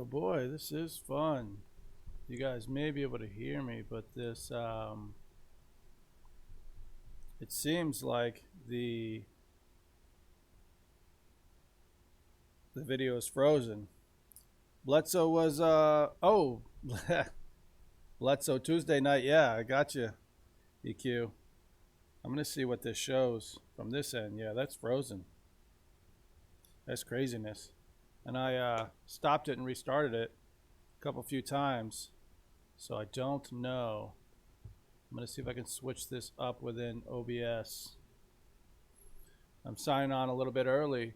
boy, this is fun. You guys may be able to hear me, but this it seems like the video is frozen. Bledsoe was Bledsoe Tuesday night. Yeah, I got you. EQ. I'm gonna see what this shows from this end. Yeah, that's frozen. That's craziness. And I stopped it and restarted it a few times. So I don't know. I'm going to see if I can switch this up within OBS. I'm signing on a little bit early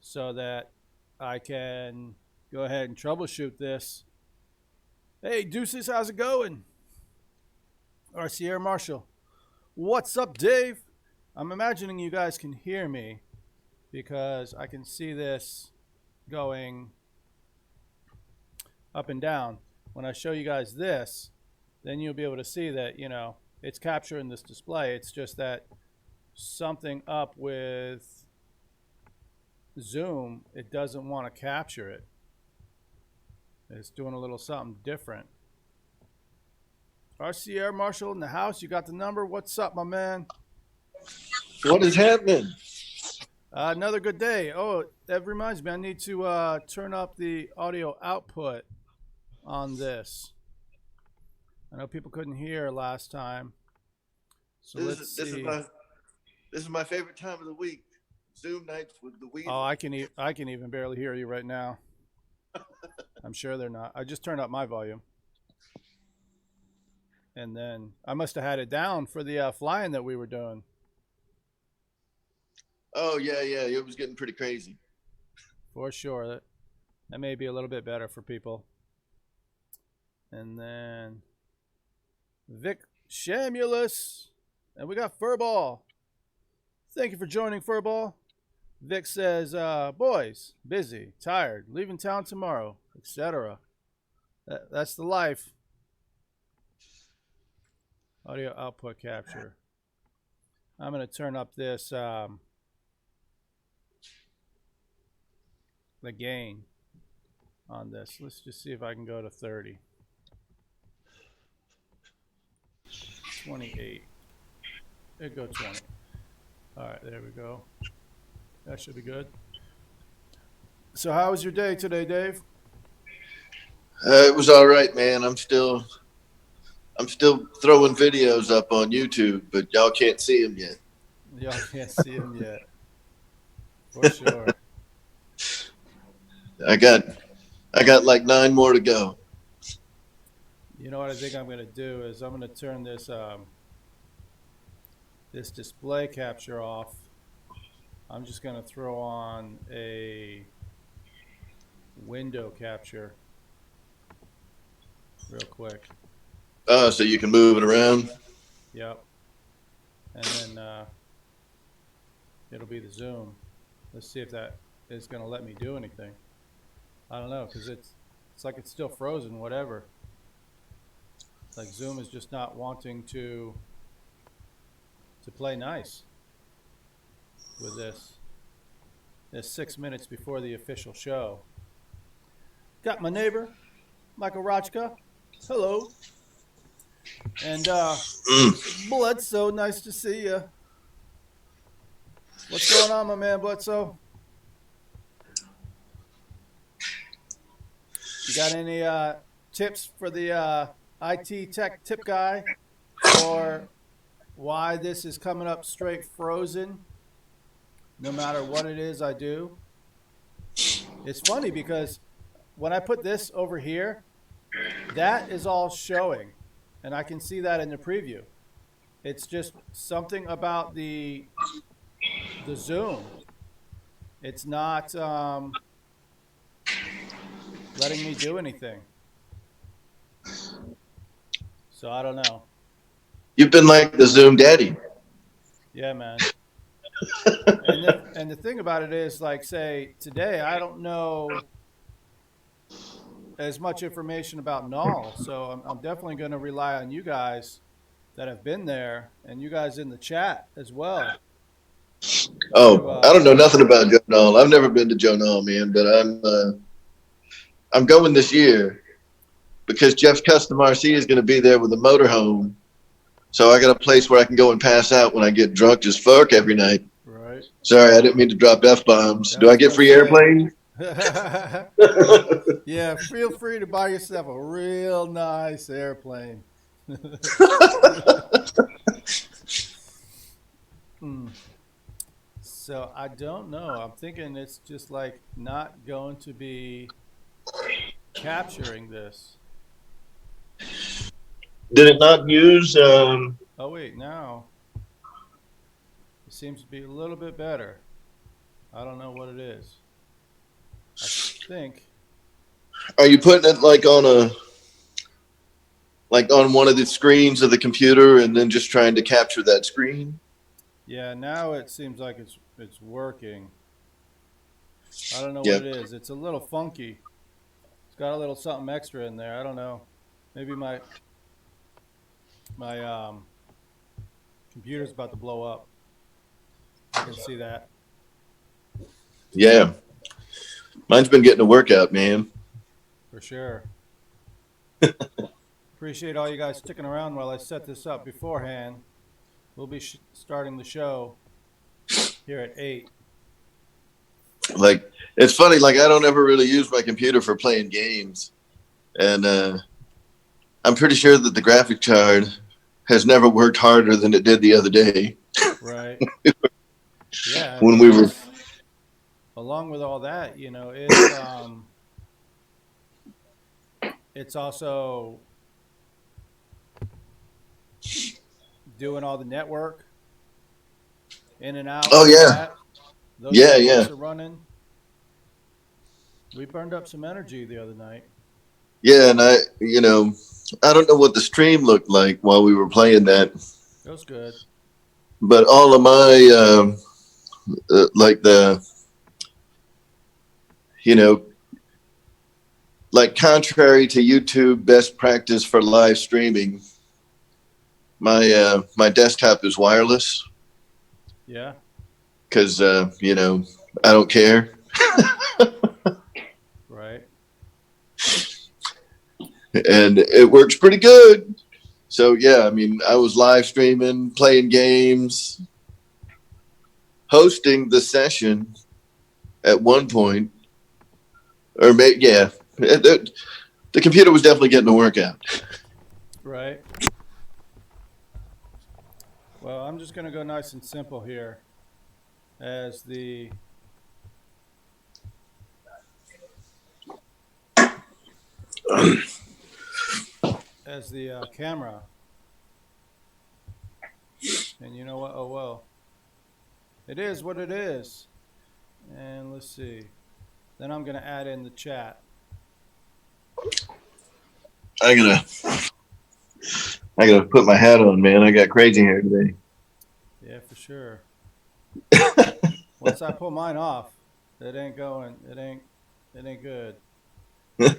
so that I can go ahead and troubleshoot this. Hey, Deuces, how's it going? Or Sierra Marshall. What's up, Dave? I'm imagining you guys can hear me because I can see this going up and down. When I show you guys this, then you'll be able to see that, it's capturing this display. It's just that something up with Zoom, it doesn't want to capture it. It's doing a little something different. RCR Marshall in the house, you got the number? What's up, my man? What is happening? Another good day. Oh, that reminds me, I need to turn up the audio output on this. I know people couldn't hear last time. So let's see. This is my favorite time of the week. Zoom nights with the weed. Oh, I can even barely hear you right now. I'm sure they're not. I just turned up my volume. And then I must have had it down for the flying that we were doing. Oh, yeah. It was getting pretty crazy. For sure. That may be a little bit better for people. And then Vic Shamulus. And we got Furball. Thank you for joining, Furball. Vic says, boys, busy, tired, leaving town tomorrow, etc. That's the life. Audio output capture. I'm going to turn up this, the gain on this. Let's just see if I can go to 30. 28. There go 20. All right, there we go. That should be good. So how was your day today, Dave? It was all right, man. I'm still throwing videos up on YouTube, but y'all can't see them yet. Y'all can't see them yet. For sure. I got like 9 more to go. You know what I think I'm going to do is I'm going to turn this this display capture off. I'm just going to throw on a window capture real quick. Oh, so you can move it around? Yep. And then it'll be the zoom. Let's see if that is going to let me do anything. I don't know, because it's like it's still frozen, whatever. It's like Zoom is just not wanting to play nice with this. It's 6 minutes before the official show. Got my neighbor, Michael Rochka. Hello. And Bledsoe, nice to see you. What's going on, my man, Bledsoe? You got any tips for the IT tech tip guy for why this is coming up straight frozen no matter what it is I do? It's funny because when I put this over here, that is all showing, and I can see that in the preview. It's just something about the zoom. It's not letting me do anything. So I don't know. You've been like the Zoom daddy. Yeah, man. and the thing about it is, like, say, today, I don't know as much information about Nall, so I'm definitely going to rely on you guys that have been there and you guys in the chat as well. Oh, I don't know nothing about Joe Nall. I've never been to Joe Nall, man, but I'm going this year because Jeff's Custom RC is going to be there with a motorhome. So I got a place where I can go and pass out when I get drunk as fuck every night. Right. Sorry, I didn't mean to drop F-bombs. Yeah, I Do I was get gonna free say. airplanes? Yeah, feel free to buy yourself a real nice airplane. Hmm. So I don't know. I'm thinking it's just like not going to be capturing this. Did it not use? Oh wait, now it seems to be a little bit better. I don't know what it is. I think. Are you putting it like on one of the screens of the computer and then just trying to capture that screen? Yeah, now it seems like it's working. I don't know what Yep. it is. It's a little funky. It's got a little something extra in there. I don't know. Maybe my computer's about to blow up. I can see that Yeah. Mine's been getting a workout, man. for sure. Appreciate all you guys sticking around while I set this up beforehand. We'll be starting the show here at 8. Like it's funny. Like I don't ever really use my computer for playing games, and I'm pretty sure that the graphic card has never worked harder than it did the other day Right. Yeah, when we were. plus along with all that, it's also doing all the network in and out Oh and all yeah, that. Those yeah, yeah, networks are running. We burned up some energy the other night. yeah. And I don't know what the stream looked like while we were playing that, It was good. but all of my like the you know like contrary to YouTube best practice for live streaming, my desktop is wireless Yeah. because I don't care, Right. and it works pretty good. So yeah, I mean, I was live streaming, playing games, hosting the session at one point, or maybe yeah, the computer was definitely getting a workout. Right. Well, I'm just going to go nice and simple here as the camera. And you know what? Oh well. It is what it is. And let's see. Then I'm going to add in the chat. I gotta I gotta put my hat on, man. I got crazy hair today. Yeah, for sure. Once I pull mine off, it ain't going. It ain't good. So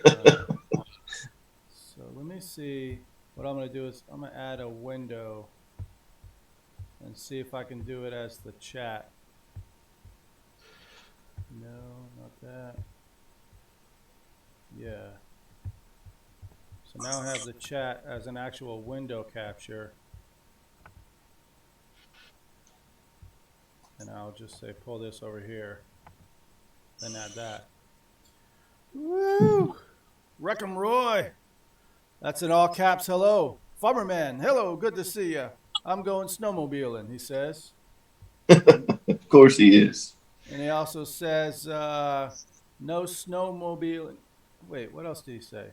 let me see. What I'm gonna do is I'm gonna add a window and see if I can do it as the chat. No, not that. Yeah. So now I have the chat as an actual window capture. And I'll just say pull this over here. Then add that. Woo! Wreck'em Roy. That's in all caps. Hello. Farmerman. Hello. Good to see you. I'm going snowmobiling, he says. Of course he is. And he also says, no snowmobiling. Wait, what else did he say?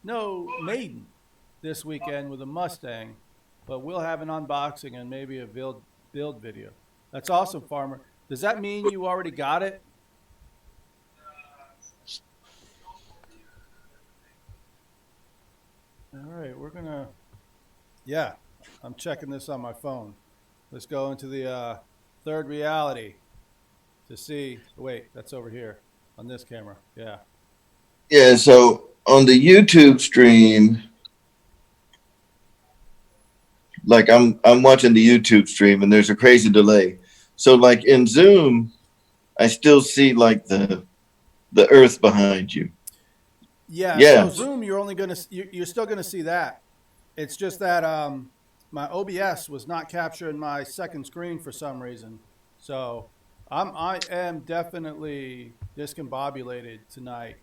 No maiden this weekend with a Mustang, but we'll have an unboxing and maybe a build video. That's awesome, Farmer. Does that mean you already got it? All right, we're gonna. Yeah, I'm checking this on my phone. Let's go into the third reality to see. Wait, that's over here on this camera. Yeah. Yeah, so on the YouTube stream, like I'm watching the YouTube stream and there's a crazy delay. So like in Zoom, I still see like the earth behind you. Yeah, so Yeah. Zoom, you're only gonna you're still gonna see that. It's just that my OBS was not capturing my second screen for some reason. So I am definitely discombobulated tonight.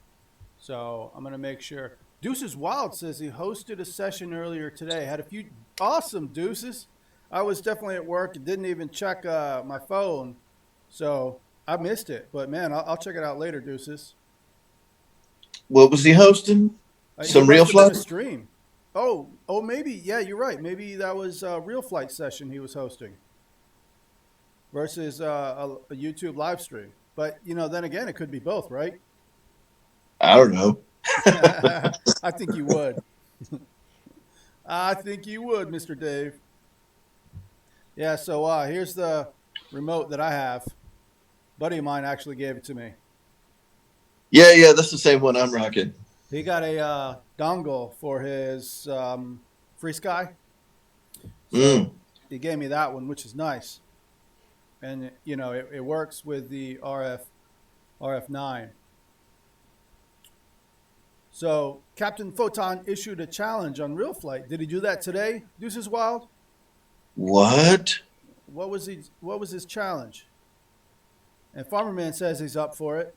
So I'm gonna make sure. Deuces Wild says he hosted a session earlier today. Had a few awesome Deuces. I was definitely at work and didn't even check my phone, so I missed it. But man, I'll check it out later, Deuces. What was he hosting? He Some real must have been flight? a stream. Oh, maybe. Yeah, you're right. Maybe that was a real flight session he was hosting versus a YouTube live stream. But then again, it could be both, right? I don't know. I think you would. I think you would, Mr. Dave. Yeah. So here's the remote that I have. Buddy of mine actually gave it to me. Yeah, yeah, that's the same one I'm rocking. He got a dongle for his Free Sky, Mm. so he gave me that one, which is nice. And it works with the RF9. So Captain Photon issued a challenge on Real Flight. Did he do that today? Deuces Wild. What? What was his challenge? And Farmerman says he's up for it.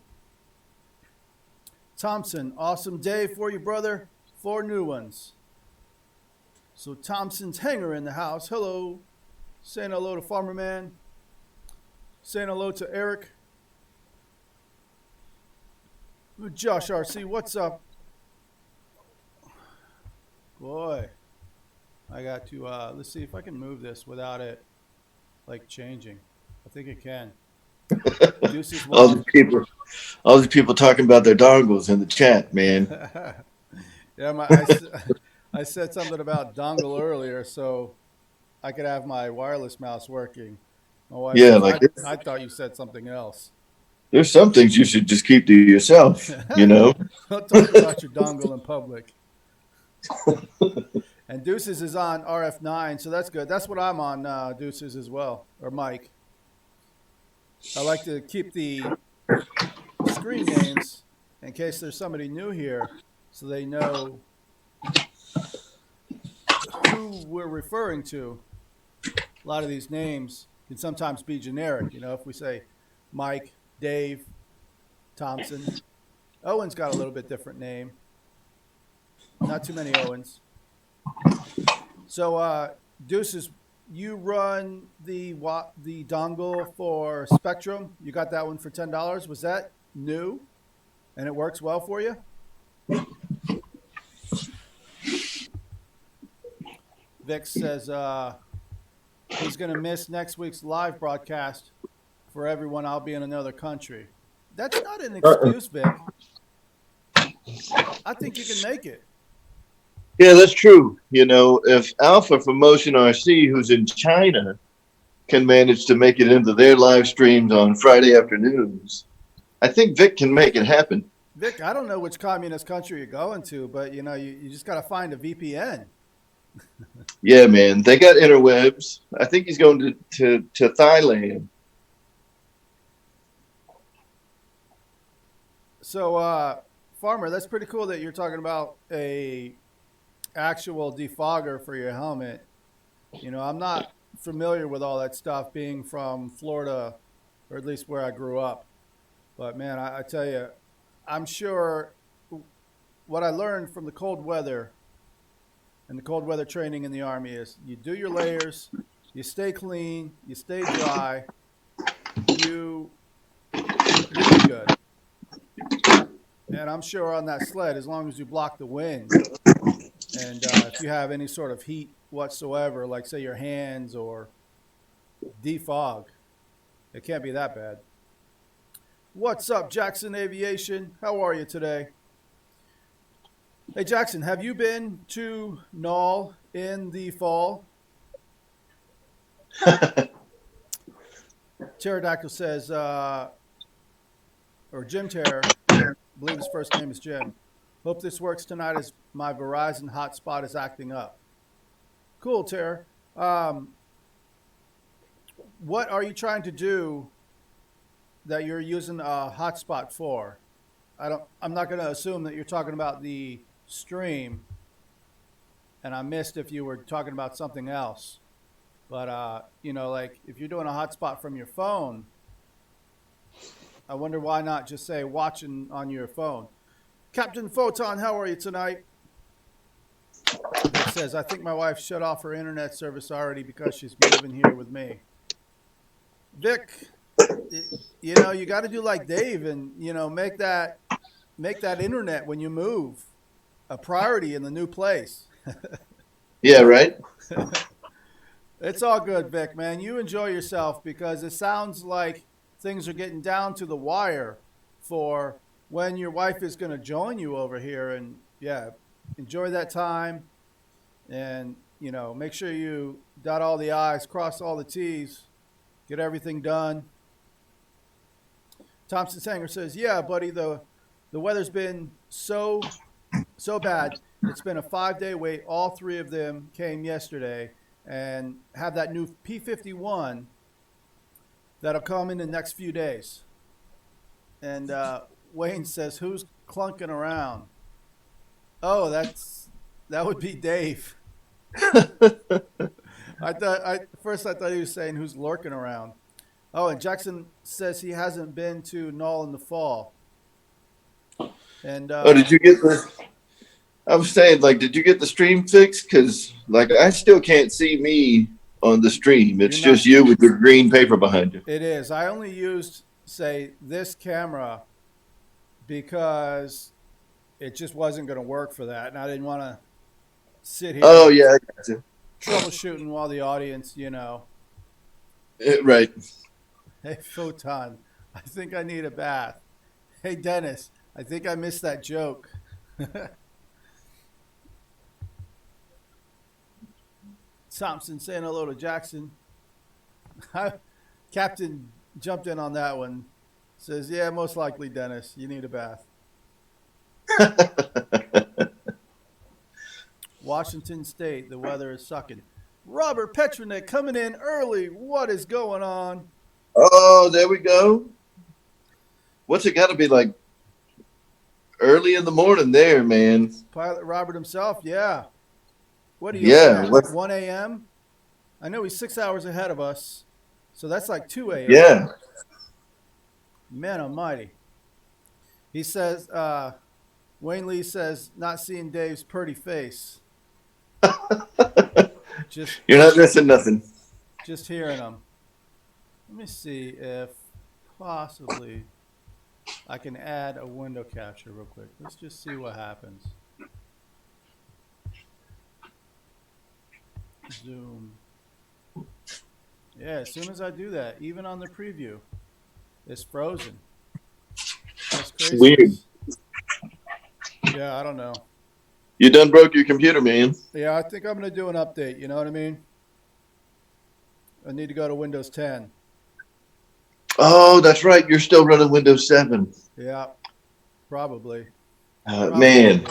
Thompson, awesome day for you, brother. 4 new ones. So Thompson's hanger in the house. Hello. Saying hello to Farmerman. Saying hello to Eric. Josh RC, what's up? Boy, I got to, let's see if I can move this without it, like, changing. I think it can. Deuces all Wild. these people, all these people talking about their dongles in the chat, man. Yeah, I said something about dongle earlier, so I could have my wireless mouse working. My wife Yeah, says, like I thought you said something else. there's some things you should just keep to yourself, you know? Don't talk about your dongle in public. And Deuces is on RF9, so that's good. That's what I'm on, Deuces as well, or Mike. I like to keep the screen names in case there's somebody new here so they know who we're referring to. A lot of these names can sometimes be generic. If we say Mike, Dave, Thompson. Owen's got a little bit different name. Not too many Owens. So, Deuces, you run the dongle for Spectrum. You got that one for $10. Was that new? And it works well for you? Vic says he's going to miss next week's live broadcast. For everyone, I'll be in another country. That's not an excuse, Vic. I think you can make it. Yeah, that's true. If Alpha from Motion RC, who's in China, can manage to make it into their live streams on Friday afternoons, I think Vic can make it happen. Vic, I don't know which communist country you're going to, but you just got to find a VPN. Yeah, man, they got interwebs. I think he's going to Thailand. So, Farmer, that's pretty cool that you're talking about a actual defogger for your helmet. I'm not familiar with all that stuff being from Florida, or at least where I grew up. But man, I tell you, I'm sure what I learned from the cold weather and the cold weather training in the Army is you do your layers, you stay clean, you stay dry, you'll be good. And I'm sure on that sled, as long as you block the wind, and if you have any sort of heat whatsoever, like say your hands or defog, it can't be that bad. What's up, Jackson Aviation? How are you today? Hey, Jackson, have you been to Nall in the fall? Pterodactyl says, or Jim Terror, I believe his first name is Jim. Hope this works tonight as my Verizon hotspot is acting up. Cool, Terror. What are you trying to do that you're using a hotspot for? I'm not going to assume that you're talking about the stream, and I missed if you were talking about something else. But like if you're doing a hotspot from your phone, I wonder why not just say watching on your phone. Captain Photon, how are you tonight? Vic says, I think my wife shut off her internet service already because she's moving here with me. Vic, you got to do like Dave and make that internet when you move a priority in the new place. Yeah, right. It's all good, Vic, man. You enjoy yourself because it sounds like things are getting down to the wire for when your wife is going to join you over here. And yeah, enjoy that time and, make sure you dot all the I's, cross all the T's, get everything done. Thompson Sanger says, yeah, buddy, the weather's been so bad. It's been a 5-day wait. All three of them came yesterday and have that new P51 that'll come in the next few days. And Wayne says, who's clunking around? Oh, that would be Dave. First I thought he was saying who's lurking around. Oh, and Jackson says he hasn't been to Nall in the fall. And Did you get the? I was saying, like, did you get the stream fixed? Because, like, I still can't see me on the stream. It's just you with your green paper behind you. It is. I only used, say, this camera because it just wasn't going to work for that, and I didn't want to sit here. Oh yeah, I got you. Troubleshooting while the audience, Right. Hey, Photon, I think I need a bath. Hey, Dennis, I think I missed that joke. Thompson saying hello to Jackson. Captain jumped in on that one. Says, yeah, most likely, Dennis, you need a bath. Washington State, the weather is sucking. Robert Petronik coming in early. What is going on? Oh, there we go. What's it got to be like? Early in the morning there, man. Pilot Robert himself, yeah. What are you? Yeah, 1 a.m. I know he's 6 hours ahead of us, so that's like 2 a.m. Yeah. Man almighty. He says, Wayne Lee says, not seeing Dave's pretty face. You're not missing nothing. Just hearing him. Let me see if possibly I can add a window capture real quick. Let's just see what happens. Zoom. Yeah, as soon as I do that, even on the preview, it's frozen. That's crazy. Weird. Yeah, I don't know. You done broke your computer, man. Yeah, I think I'm going to do an update. You know what I mean? I need to go to Windows 10. Oh, that's right. You're still running Windows 7. Yeah, probably. Man.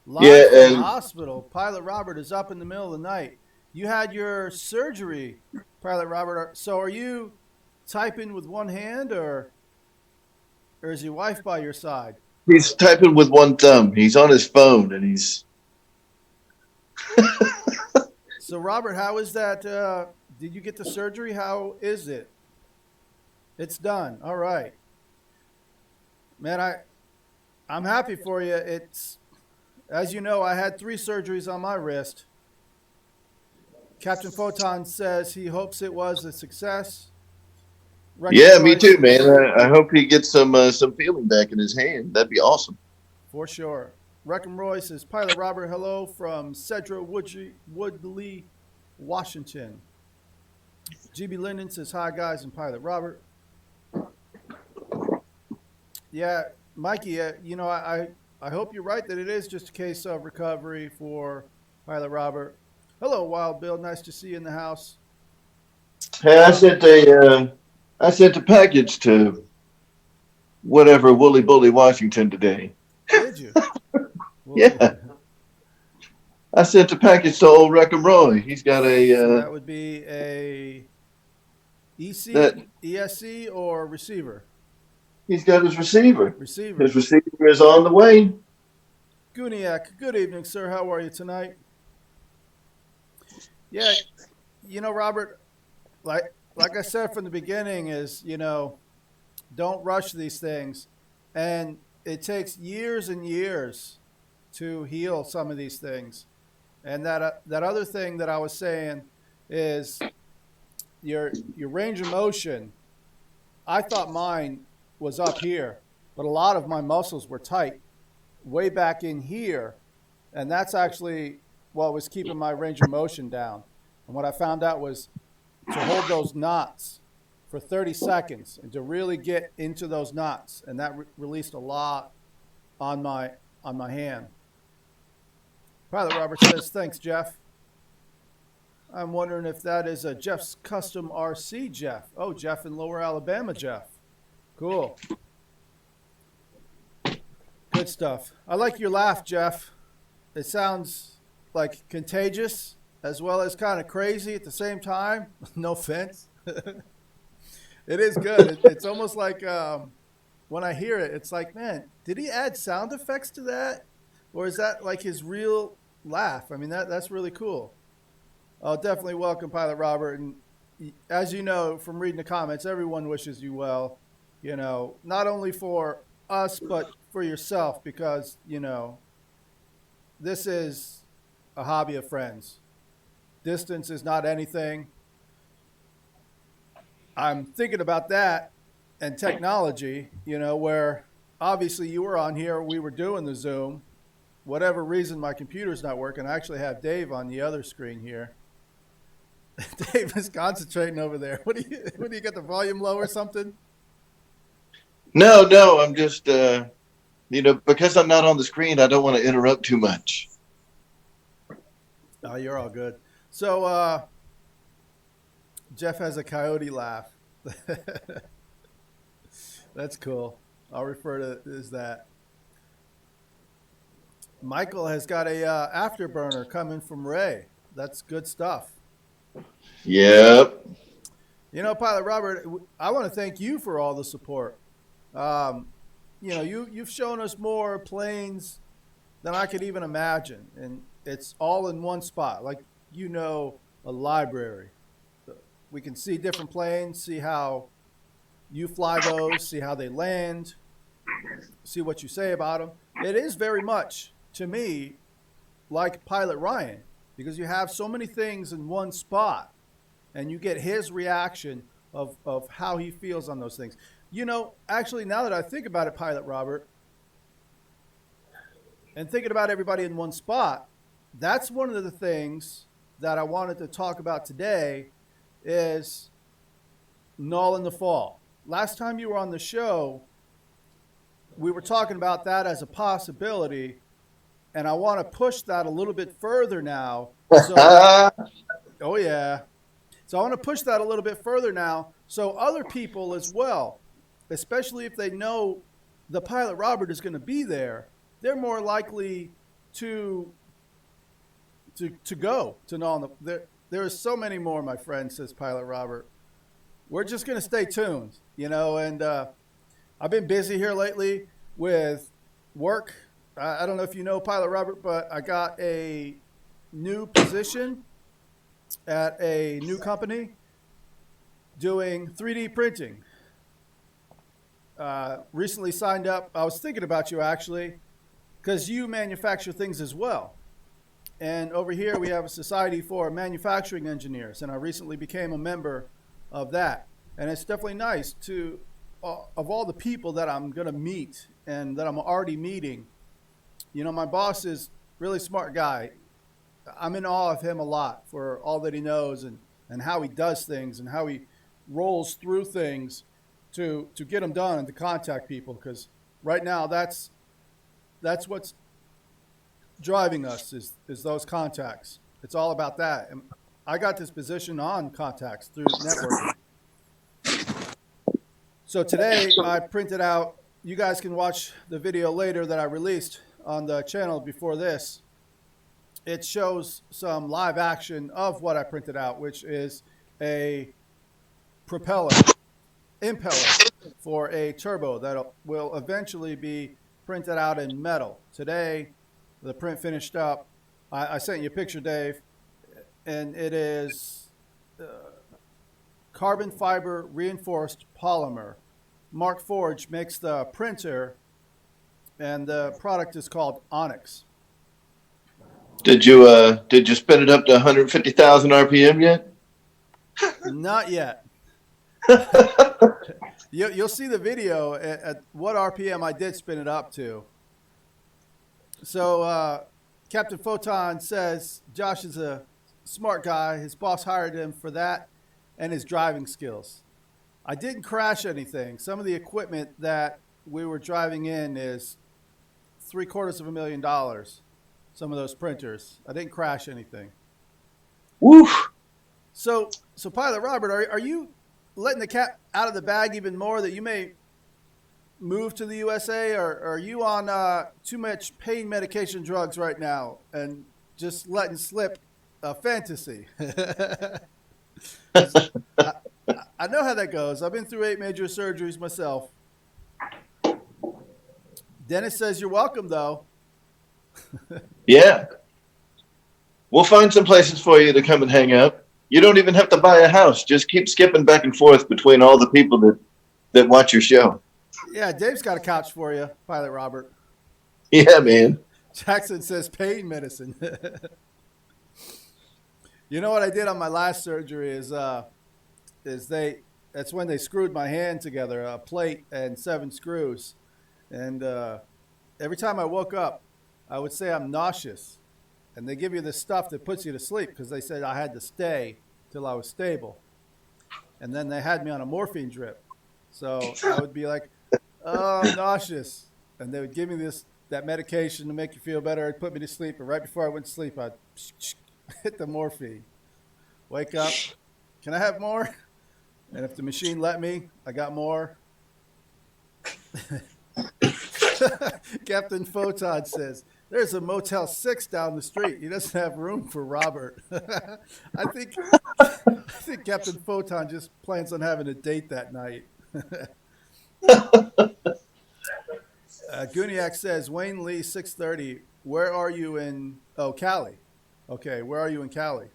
Live yeah, from and the hospital. Pilot Robert is up in the middle of the night. You had your surgery, Pilot Robert. So are you typing with one hand or is your wife by your side? he's typing with one thumb. He's on his phone, and he's. So, Robert, how is that? Did you get the surgery? How is it? It's done. All right. Man, I'm happy for you. It's, as you know, I had 3 surgeries on my wrist. Captain Photon says he hopes it was a success. Yeah, me too, man. I hope he gets some feeling back in his hand. That'd be awesome. For sure. Wreckham Roy says, Pilot Robert, hello from Cedro Woodley, Washington. GB Linden says, hi, guys, and Pilot Robert. Yeah, Mikey, I hope you're right that it is just a case of recovery for Pilot Robert. Hello, Wild Bill. Nice to see you in the house. Hey, I sent a package to whatever Woolly Bully, Washington today. Did you? Yeah. I sent a package to old Wreckham Roy. He's got a. So that would be a ESC or receiver? He's got his receiver. Receiver. His receiver is on the way. Guniak, good evening, sir. How are you tonight? Yeah, Robert, like I said from the beginning, is don't rush these things, and it takes years and years to heal some of these things. And that other thing that I was saying is your range of motion. I thought mine was up here, but a lot of my muscles were tight way back in here, and that's actually what was keeping my range of motion down. And what I found out was to hold those knots for 30 seconds and to really get into those knots, and that released a lot on my hand. Pilot Robert says, "Thanks, Jeff." I'm wondering if that is a Jeff's Custom RC Jeff. Oh, Jeff in Lower Alabama, Jeff. Cool. Good stuff. I like your laugh, Jeff. It sounds like contagious as well as kind of crazy at the same time. No offense. It is good. It's almost like when I hear it, it's like, man, did he add sound effects to that? Or is that like his real laugh? I mean, that's really cool. Oh, definitely welcome, Pilot Robert. And as you know from reading the comments, everyone wishes you well, not only for us, but for yourself, because, this is a hobby of friends. Distance is not anything. I'm thinking about that and technology, where obviously you were on here, we were doing the Zoom. Whatever reason my computer's not working, I actually have Dave on the other screen here. Dave is concentrating over there. What do you got the volume low or something? No, I'm just because I'm not on the screen, I don't want to interrupt too much. Oh, you're all good. So Jeff has a coyote laugh. That's cool. I'll refer to it as that. Michael has got a afterburner coming from Ray. That's good stuff. Yep. Pilot Robert, I want to thank you for all the support. You've shown us more planes than I could even imagine, and it's all in one spot, like a library. We can see different planes, see how you fly those, see how they land, see what you say about them. It is very much, to me, like Pilot Ryan, because you have so many things in one spot, and you get his reaction of how he feels on those things. Actually, now that I think about it, Pilot Robert, and thinking about everybody in one spot, that's one of the things that I wanted to talk about today is Nall in the fall. Last time you were on the show, we were talking about that as a possibility, and I want to push that a little bit further now. Oh, yeah. So I want to push that a little bit further now so other people as well, especially if they know the Pilot Robert is going to be there, they're more likely to go to Nall. There are so many more, my friend, says Pilot Robert. We're just going to stay tuned, and I've been busy here lately with work. I don't know if you know Pilot Robert, but I got a new position at a new company doing 3D printing. Recently signed up. I was thinking about you, actually, because you manufacture things as well. And over here we have a society for manufacturing engineers, and I recently became a member of that. And it's definitely nice to, of all the people that I'm going to meet and that I'm already meeting, my boss is a really smart guy. I'm in awe of him a lot for all that he knows and how he does things and how he rolls through things to get them done and to contact people, because right now that's what's driving us is those contacts. It's all about that. And I got this position on contacts through networking. So today I printed out, you guys can watch the video later that I released on the channel before this. It shows some live action of what I printed out, which is a propeller. impeller for a turbo that will eventually be printed out in metal. Today, the print finished up. I sent you a picture, Dave, and it is uh, carbon fiber reinforced polymer. Mark Forge makes the printer, and the product is called Onyx. Did you spin it up to 150,000 RPM yet? Not yet. You'll see the video at what RPM I did spin it up to. So Captain Photon says Josh is a smart guy. His boss hired him for that and his driving skills. I didn't crash anything. Some of the equipment that we were driving in is $750,000. Some of those printers. I didn't crash anything. Woof. So Pilot Robert, are you letting the cat out of the bag even more that you may move to the USA, or are you on too much pain medication drugs right now and just letting slip a fantasy? I, I know how that goes. I've been through 8 major surgeries myself. Dennis says you're welcome, though. Yeah. We'll find some places for you to come and hang out. You don't even have to buy a house. Just keep skipping back and forth between all the people that watch your show. Yeah, Dave's got a couch for you, Pilot Robert. Yeah, man. Jackson says pain medicine. You know what I did on my last surgery is that's when they screwed my hand together, a plate and 7 screws. And every time I woke up, I would say I'm nauseous. And they give you this stuff that puts you to sleep because they said I had to stay till I was stable. And then they had me on a morphine drip. So I would be like, oh, I'm nauseous. And they would give me that medication to make you feel better. It'd put me to sleep. And right before I went to sleep, I'd hit the morphine. Wake up. Can I have more? And if the machine let me, I got more. Captain Photon says, there's a Motel 6 down the street. He doesn't have room for Robert. I think Captain Photon just plans on having a date that night. Guniak says, Wayne Lee, 630. Where are you in? Oh, Cali. Okay, where are you in Cali?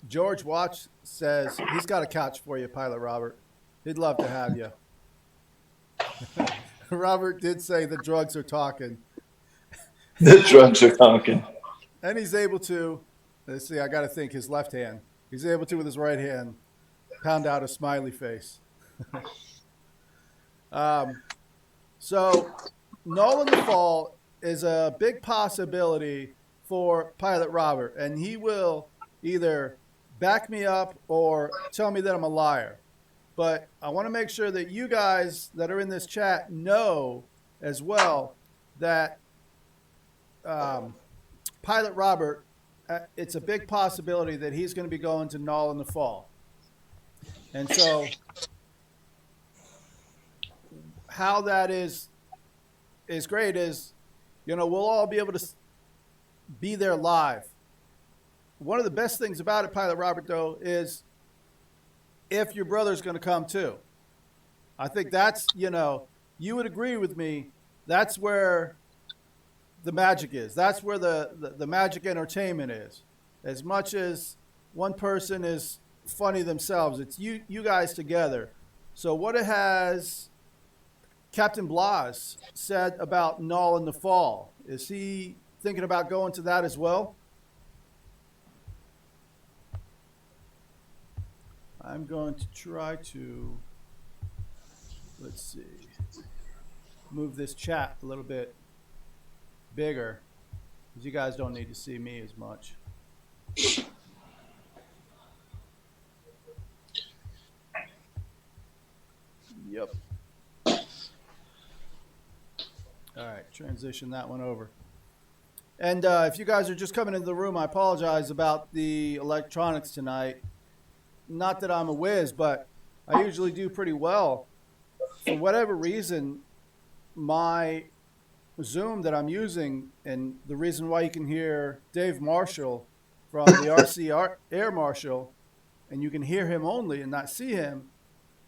George Watch says he's got a couch for you, Pilot Robert. He'd love to have you. Robert did say the drugs are talking. The drugs are talking. And he's able to, let's see, I got to think his left hand. He's able to, with his right hand, pound out a smiley face. So, Nall in the fall is a big possibility for Pilot Robert, and he will either back me up or tell me that I'm a liar. But I want to make sure that you guys that are in this chat know as well that Pilot Robert, it's a big possibility that he's going to be going to Nall in the fall. And so how that is great is, we'll all be able to be there live. One of the best things about it, Pilot Robert, though, is if your brother's going to come too. I think that's, you would agree with me, that's where the magic is. That's where the magic entertainment is. As much as one person is funny themselves, it's you guys together. So what has Captain Blas said about Nall in the fall? Is he thinking about going to that as well? I'm going to try to, let's see, move this chat a little bit bigger because you guys don't need to see me as much. Yep. All right, transition that one over. And if you guys are just coming into the room, I apologize about the electronics tonight. Not that I'm a whiz, but I usually do pretty well. For whatever reason, my Zoom that I'm using, and the reason why you can hear Dave Marshall from the RC Air Marshal and you can hear him only and not see him,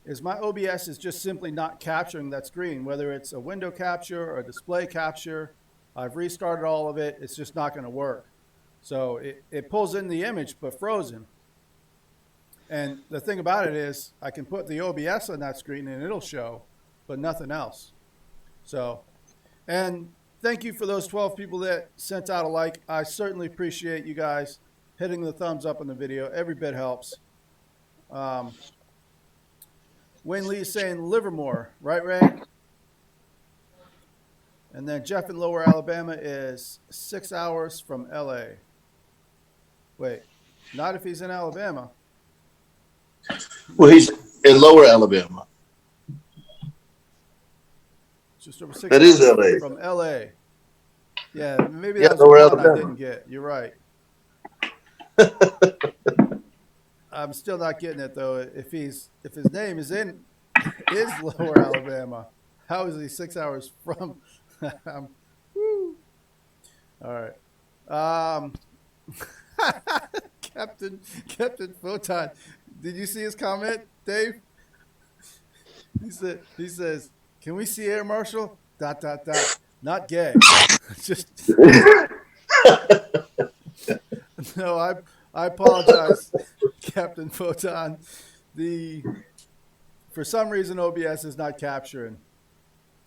is my OBS is just simply not capturing that screen, whether it's a window capture or a display capture. I've restarted all of it. It's just not going to work. So it pulls in the image, but frozen. And the thing about it is I can put the OBS on that screen and it'll show, but nothing else. So, and thank you for those 12 people that sent out a like. I certainly appreciate you guys hitting the thumbs up on the video. Every bit helps. Wayne Lee is saying Livermore, right, Ray? And then Jeff in Lower Alabama is 6 hours from LA. Wait, not if he's in Alabama. Well, he's in Lower Alabama. Just over 6 that hours is LA. From LA. Yeah, maybe that was Lower one Alabama. I didn't get. You're right. I'm still not getting it though. If his name is Lower Alabama, how is he 6 hours from? Woo. All right. Captain Photon. Did you see his comment, Dave? He says, "Can we see Air Marshal? ... Not gay." Just no. I apologize, Captain Photon. For some reason OBS is not capturing.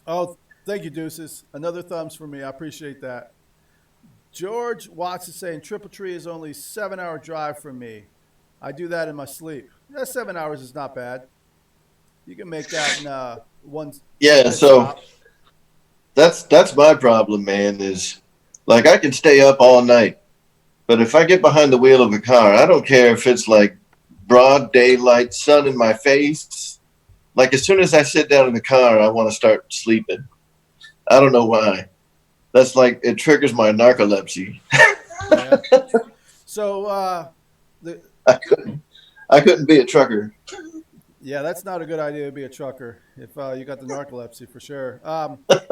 Oh, thank you, Deuces. Another thumbs for me. I appreciate that. George Watts is saying Triple Tree is only 7-hour drive from me. I do that in my sleep. Yeah, 7 hours is not bad. You can make that in one. Yeah, so that's my problem, man. Is like I can stay up all night, but if I get behind the wheel of a car, I don't care if it's like broad daylight, sun in my face. Like as soon as I sit down in the car, I want to start sleeping. I don't know why. That's like it triggers my narcolepsy. Yeah. So I couldn't be a trucker. Yeah, that's not a good idea to be a trucker if you got the narcolepsy for sure.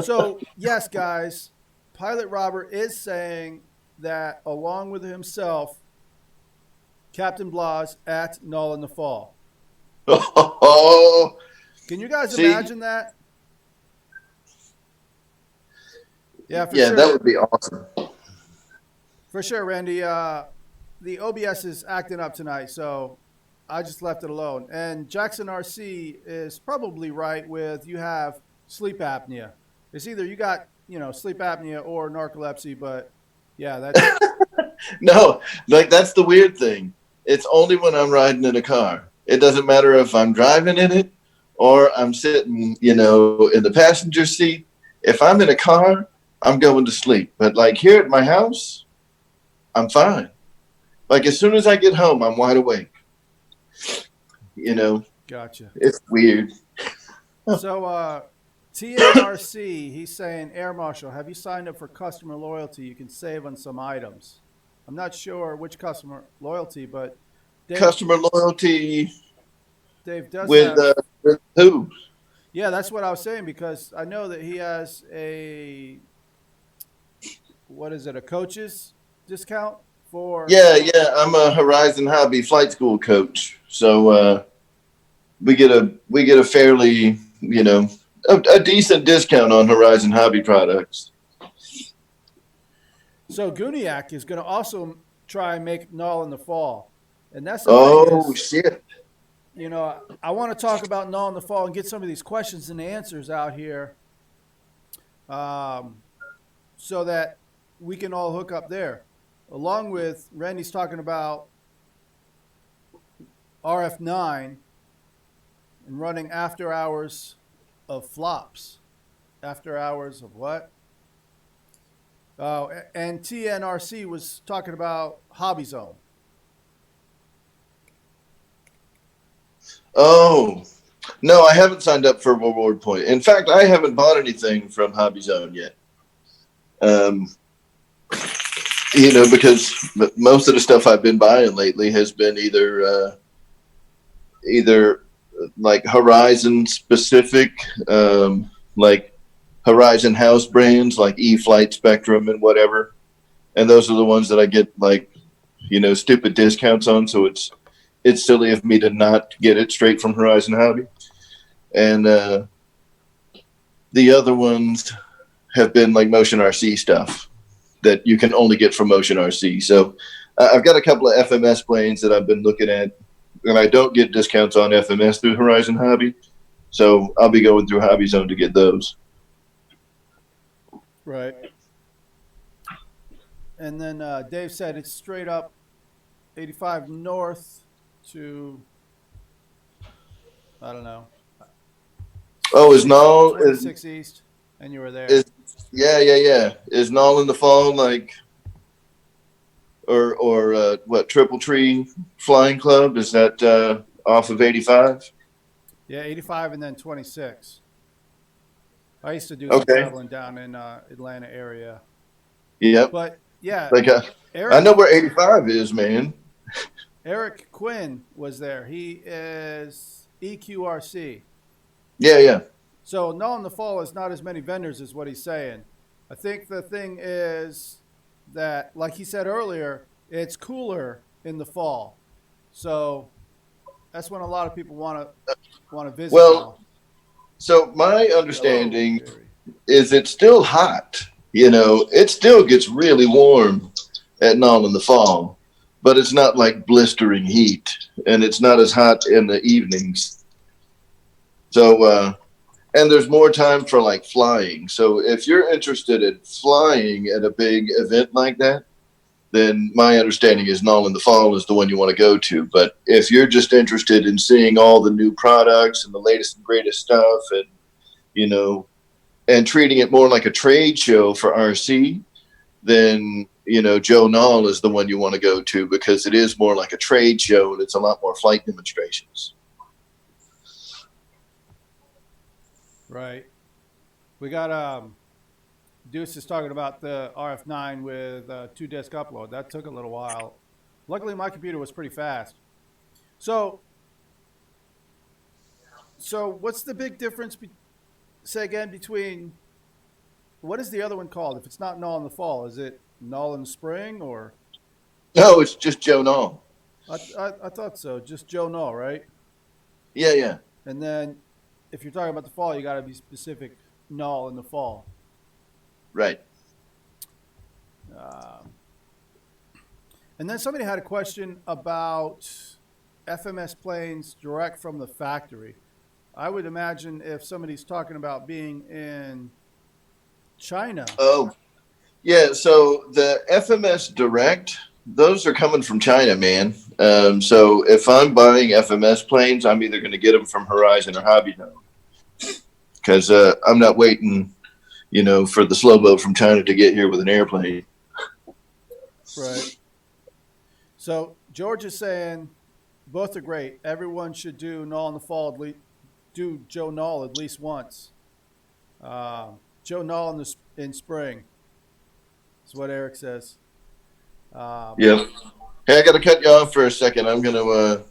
So yes, guys, Pilot Robert is saying that along with himself, Captain Blas at Nall in the Fall. Oh, can you guys imagine that? Yeah, for sure. That would be awesome. For sure, Randy. The OBS is acting up tonight, so I just left it alone. And Jackson RC is probably right with you have sleep apnea. It's either you got, sleep apnea or narcolepsy, but yeah, that's no, like that's the weird thing. It's only when I'm riding in a car. It doesn't matter if I'm driving in it or I'm sitting, in the passenger seat. If I'm in a car, I'm going to sleep. But like here at my house, I'm fine. Like as soon as I get home, I'm wide awake. Gotcha. It's weird. So TNRC, he's saying, Air Marshal, have you signed up for customer loyalty? You can save on some items. I'm not sure which customer loyalty, but customer loyalty. Dave does with who? Yeah, that's what I was saying, because I know that he has a coach's discount for. Yeah. I'm a Horizon Hobby flight school coach, so we get a fairly a decent discount on Horizon Hobby products. So Guniak is going to also try and make Nall in the Fall, and that's shit. I want to talk about Nall in the Fall and get some of these questions and answers out here, so that we can all hook up there. Along with Randy's talking about RF9 and running after hours of flops. After hours of what? Oh, and TNRC was talking about Hobby Zone. Oh, no, I haven't signed up for reward point. In fact, I haven't bought anything from Hobby Zone yet. Because most of the stuff I've been buying lately has been either like Horizon specific, like Horizon house brands like E-Flight, Spectrum, and whatever. And those are the ones that I get like, stupid discounts on. So it's it's silly of me to not get it straight from Horizon Hobby. And the other ones have been like Motion RC stuff that you can only get from Motion RC. So I've got a couple of FMS planes that I've been looking at, and I don't get discounts on FMS through Horizon Hobby. So I'll be going through Hobby Zone to get those. Right. And then Dave said it's straight up 85 north to, I don't know, Oh, is Nall 26 east, and you were there. yeah. Is Nall in the fall like or what Triple Tree Flying Club? Is that off of 85? Yeah, 85 and then 26. I used to do some Okay. traveling down in Atlanta area. Yep. But yeah, Like I Eric know where 85 is, man. Eric Quinn was there. He is EQRC. Yeah. So no in the fall is not as many vendors is what he's saying. I think the thing is that, like he said earlier, it's cooler in the fall. So that's when a lot of people want to visit Well, now. so my Hello, understanding Jerry. is it's still hot. You know, it still gets really warm at Nall in the fall, but it's not like blistering heat, and it's not as hot in the evenings. So, and there's more time for like flying. So, if you're interested in flying at a big event like that, then my understanding is Nall in the fall is the one you want to go to. But if you're just interested in seeing all the new products and the latest and greatest stuff, and you know, and treating it more like a trade show for RC, then Joe Nall is the one you want to go to because it is more like a trade show and it's a lot more flight demonstrations. Right. We got Deuce is talking about the RF9 with two-disc upload. That took a little while. Luckily, my computer was pretty fast. So what's the big difference? Say again between what is the other one called? If it's not Nall in the fall, is it Nall in the spring or? No, it's just Joe Nall. I thought so. Just Joe Nall, right? Yeah. And then if you're talking about the fall, you got to be specific. Nall in the fall. Right. Um, and then somebody had a question about FMS planes direct from the factory. I would imagine if somebody's talking about being in China. Oh, yeah. So the FMS Direct, those are coming from China, man. So if I'm buying FMS planes, I'm either going to get them from Horizon or Hobby Zone because I'm not waiting, for the slow boat from China to get here with an airplane. Right. So George is saying both are great. Everyone should do Nall in the fall. Do Joe Nall at least once. Joe Nall in spring. Is what Eric says. Yeah. Hey, I got to cut you off for a second. I'm going to,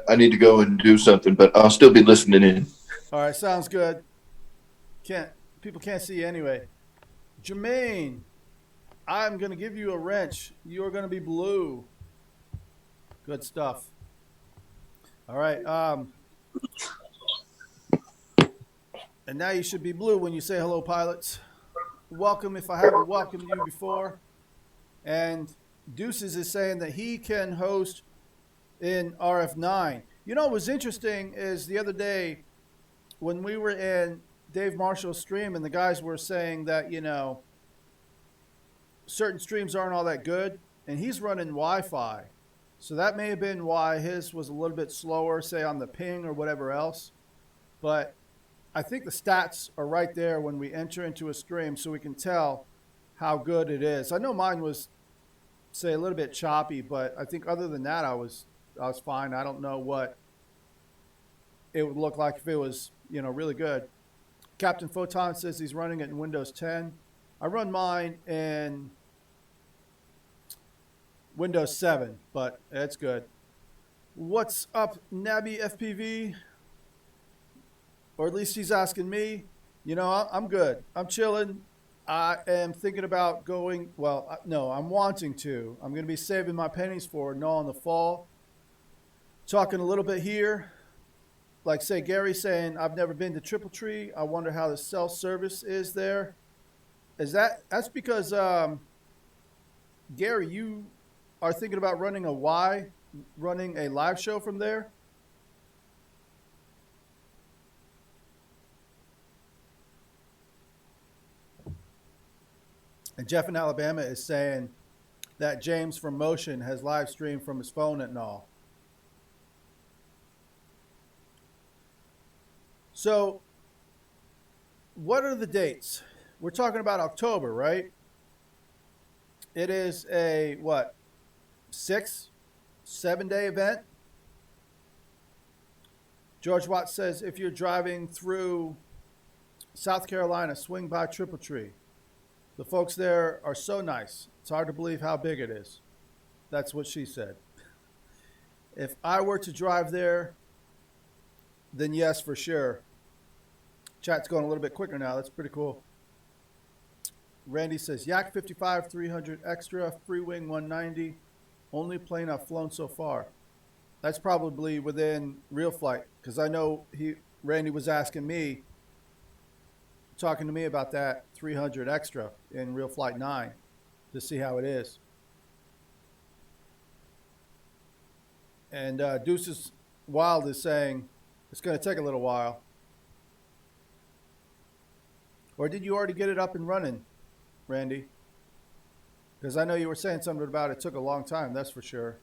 I need to go and do something, but I'll still be listening in. All right, sounds good. People can't see you anyway. Jermaine, I'm gonna give you a wrench. You're gonna be blue. Good stuff. All right. And now you should be blue when you say hello, pilots. Welcome if I haven't welcomed you before. And Deuces is saying that he can host in RF9. What was interesting is the other day when we were in Dave Marshall's stream and the guys were saying that, certain streams aren't all that good and he's running Wi-Fi. So that may have been why his was a little bit slower, say on the ping or whatever else. But I think the stats are right there when we enter into a stream so we can tell how good it is. I know mine was, say, a little bit choppy, but I think other than that, I was fine. I don't know what it would look like if it was, really good. Captain Photon says he's running it in Windows 10. I run mine in Windows 7, but it's good. What's up, Nabby FPV? Or at least he's asking me. I'm good. I'm chilling. I am thinking about going. Well, no, I'm wanting to. I'm going to be saving my pennies for Nall in the fall. Talking a little bit here, like say Gary saying, I've never been to Triple Tree. I wonder how the self service is there. Is that's because Gary, you are thinking about running a live show from there? And Jeff in Alabama is saying that James from Motion has live streamed from his phone at Nall. So, what are the dates? We're talking about October, right? It is a what, 7 day event. George Watts says if you're driving through South Carolina, swing by Triple Tree. The folks there are so nice. It's hard to believe how big it is. That's what she said. If I were to drive there, then yes, for sure. Chat's going a little bit quicker now. That's pretty cool. Randy says Yak 55 300 extra, free wing 190. Only plane I've flown so far. That's probably within real flight because I know Randy was asking me, talking to me about that 300 extra in real flight 9 to see how it is. And Deuces Wild is saying it's going to take a little while. Or did you already get it up and running, Randy? Because I know you were saying something about it took a long time, that's for sure.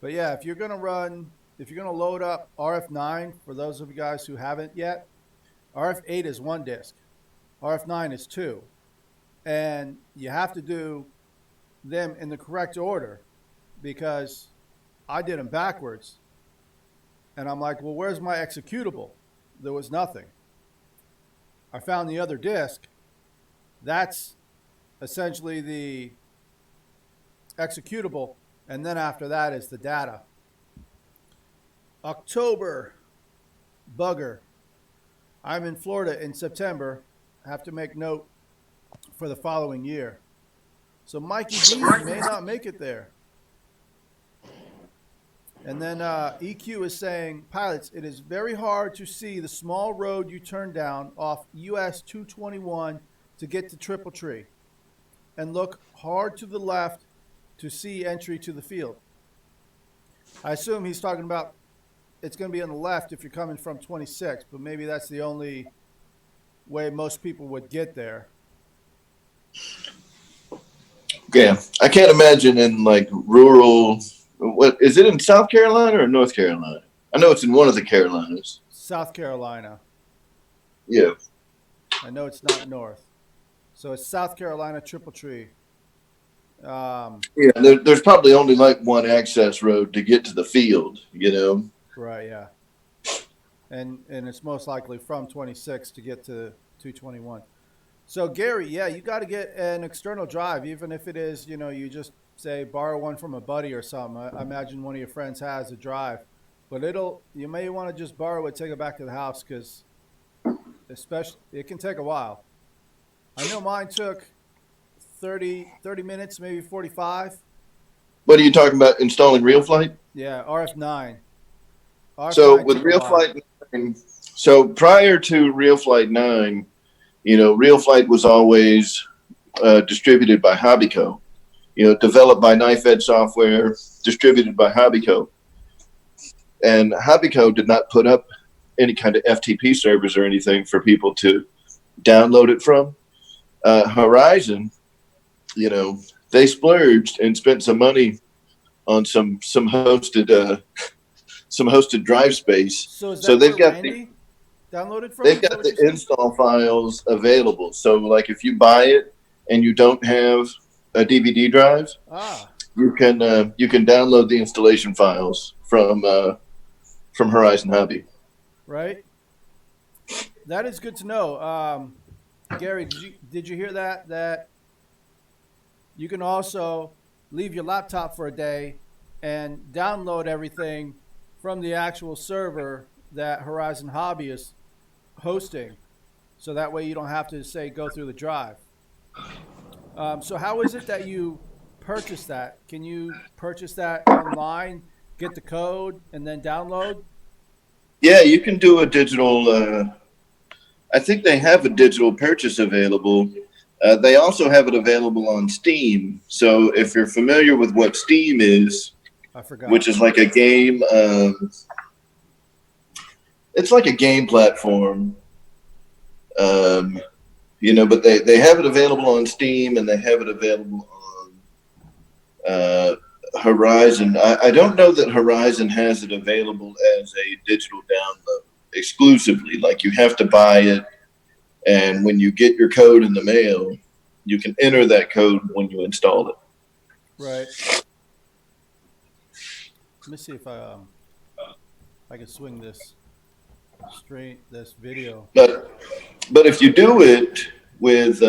But yeah, if you're going to load up RF9, for those of you guys who haven't yet, RF8 is 1 disc. RF9 is 2. And you have to do them in the correct order because I did them backwards. And I'm like, well, where's my executable? There was nothing. I found the other disc. That's essentially the executable. And then after that is the data. October, bugger. I'm in Florida in September. I have to make note for the following year. So Mikey D may not make it there. And then EQ is saying, pilots, it is very hard to see the small road you turn down off US 221 to get to Triple Tree. And look hard to the left to see entry to the field. I assume he's talking about it's going to be on the left if you're coming from 26, but maybe that's the only way most people would get there. Yeah, I can't imagine in like rural. What is it in South Carolina or North Carolina? I know it's in one of the Carolinas. South Carolina. Yeah. I know it's not north. So it's South Carolina, Triple Tree. Yeah, there's probably only like one access road to get to the field, you know? Right, yeah. And it's most likely from 26 to get to 221. So Gary, yeah, you got to get an external drive, even if it is, you just say borrow one from a buddy or something. I imagine one of your friends has a drive, but you may want to just borrow it, take it back to the house because especially it can take a while. I know mine took 30 minutes, maybe 45. What are you talking about? Installing Real Flight? Yeah, RF9. So with Real Flight 9, so prior to Real Flight 9, Real Flight was always distributed by Hobbyco, developed by Knife Edge Software, distributed by Hobbyco. And Hobbyco did not put up any kind of FTP servers or anything for people to download it from. Horizon, they splurged and spent some money on some hosted drive space. So they've got Randy downloaded from? They've got the install files available. So like if you buy it and you don't have a DVD drive, you can download the installation files from Horizon Hobby. Right. That is good to know. Gary, did you hear that you can also leave your laptop for a day and download everything from the actual server that Horizon Hobby is hosting, so that way you don't have to go through the drive. So how is it that you purchase that? Can you purchase that online get the code and then download? Yeah, you can do a digital. I think they have a digital purchase available. They also have it available on Steam. So if you're familiar with what Steam is, I which forgot. is like a game, it's like a game platform. Um, but they have it available on Steam and they have it available on uh, Horizon. I don't know that Horizon has it available as a digital download exclusively. Like you have to buy it, and when you get your code in the mail, you can enter that code when you install it. Right. Let me see if I can swing this straight this video. But if you do it with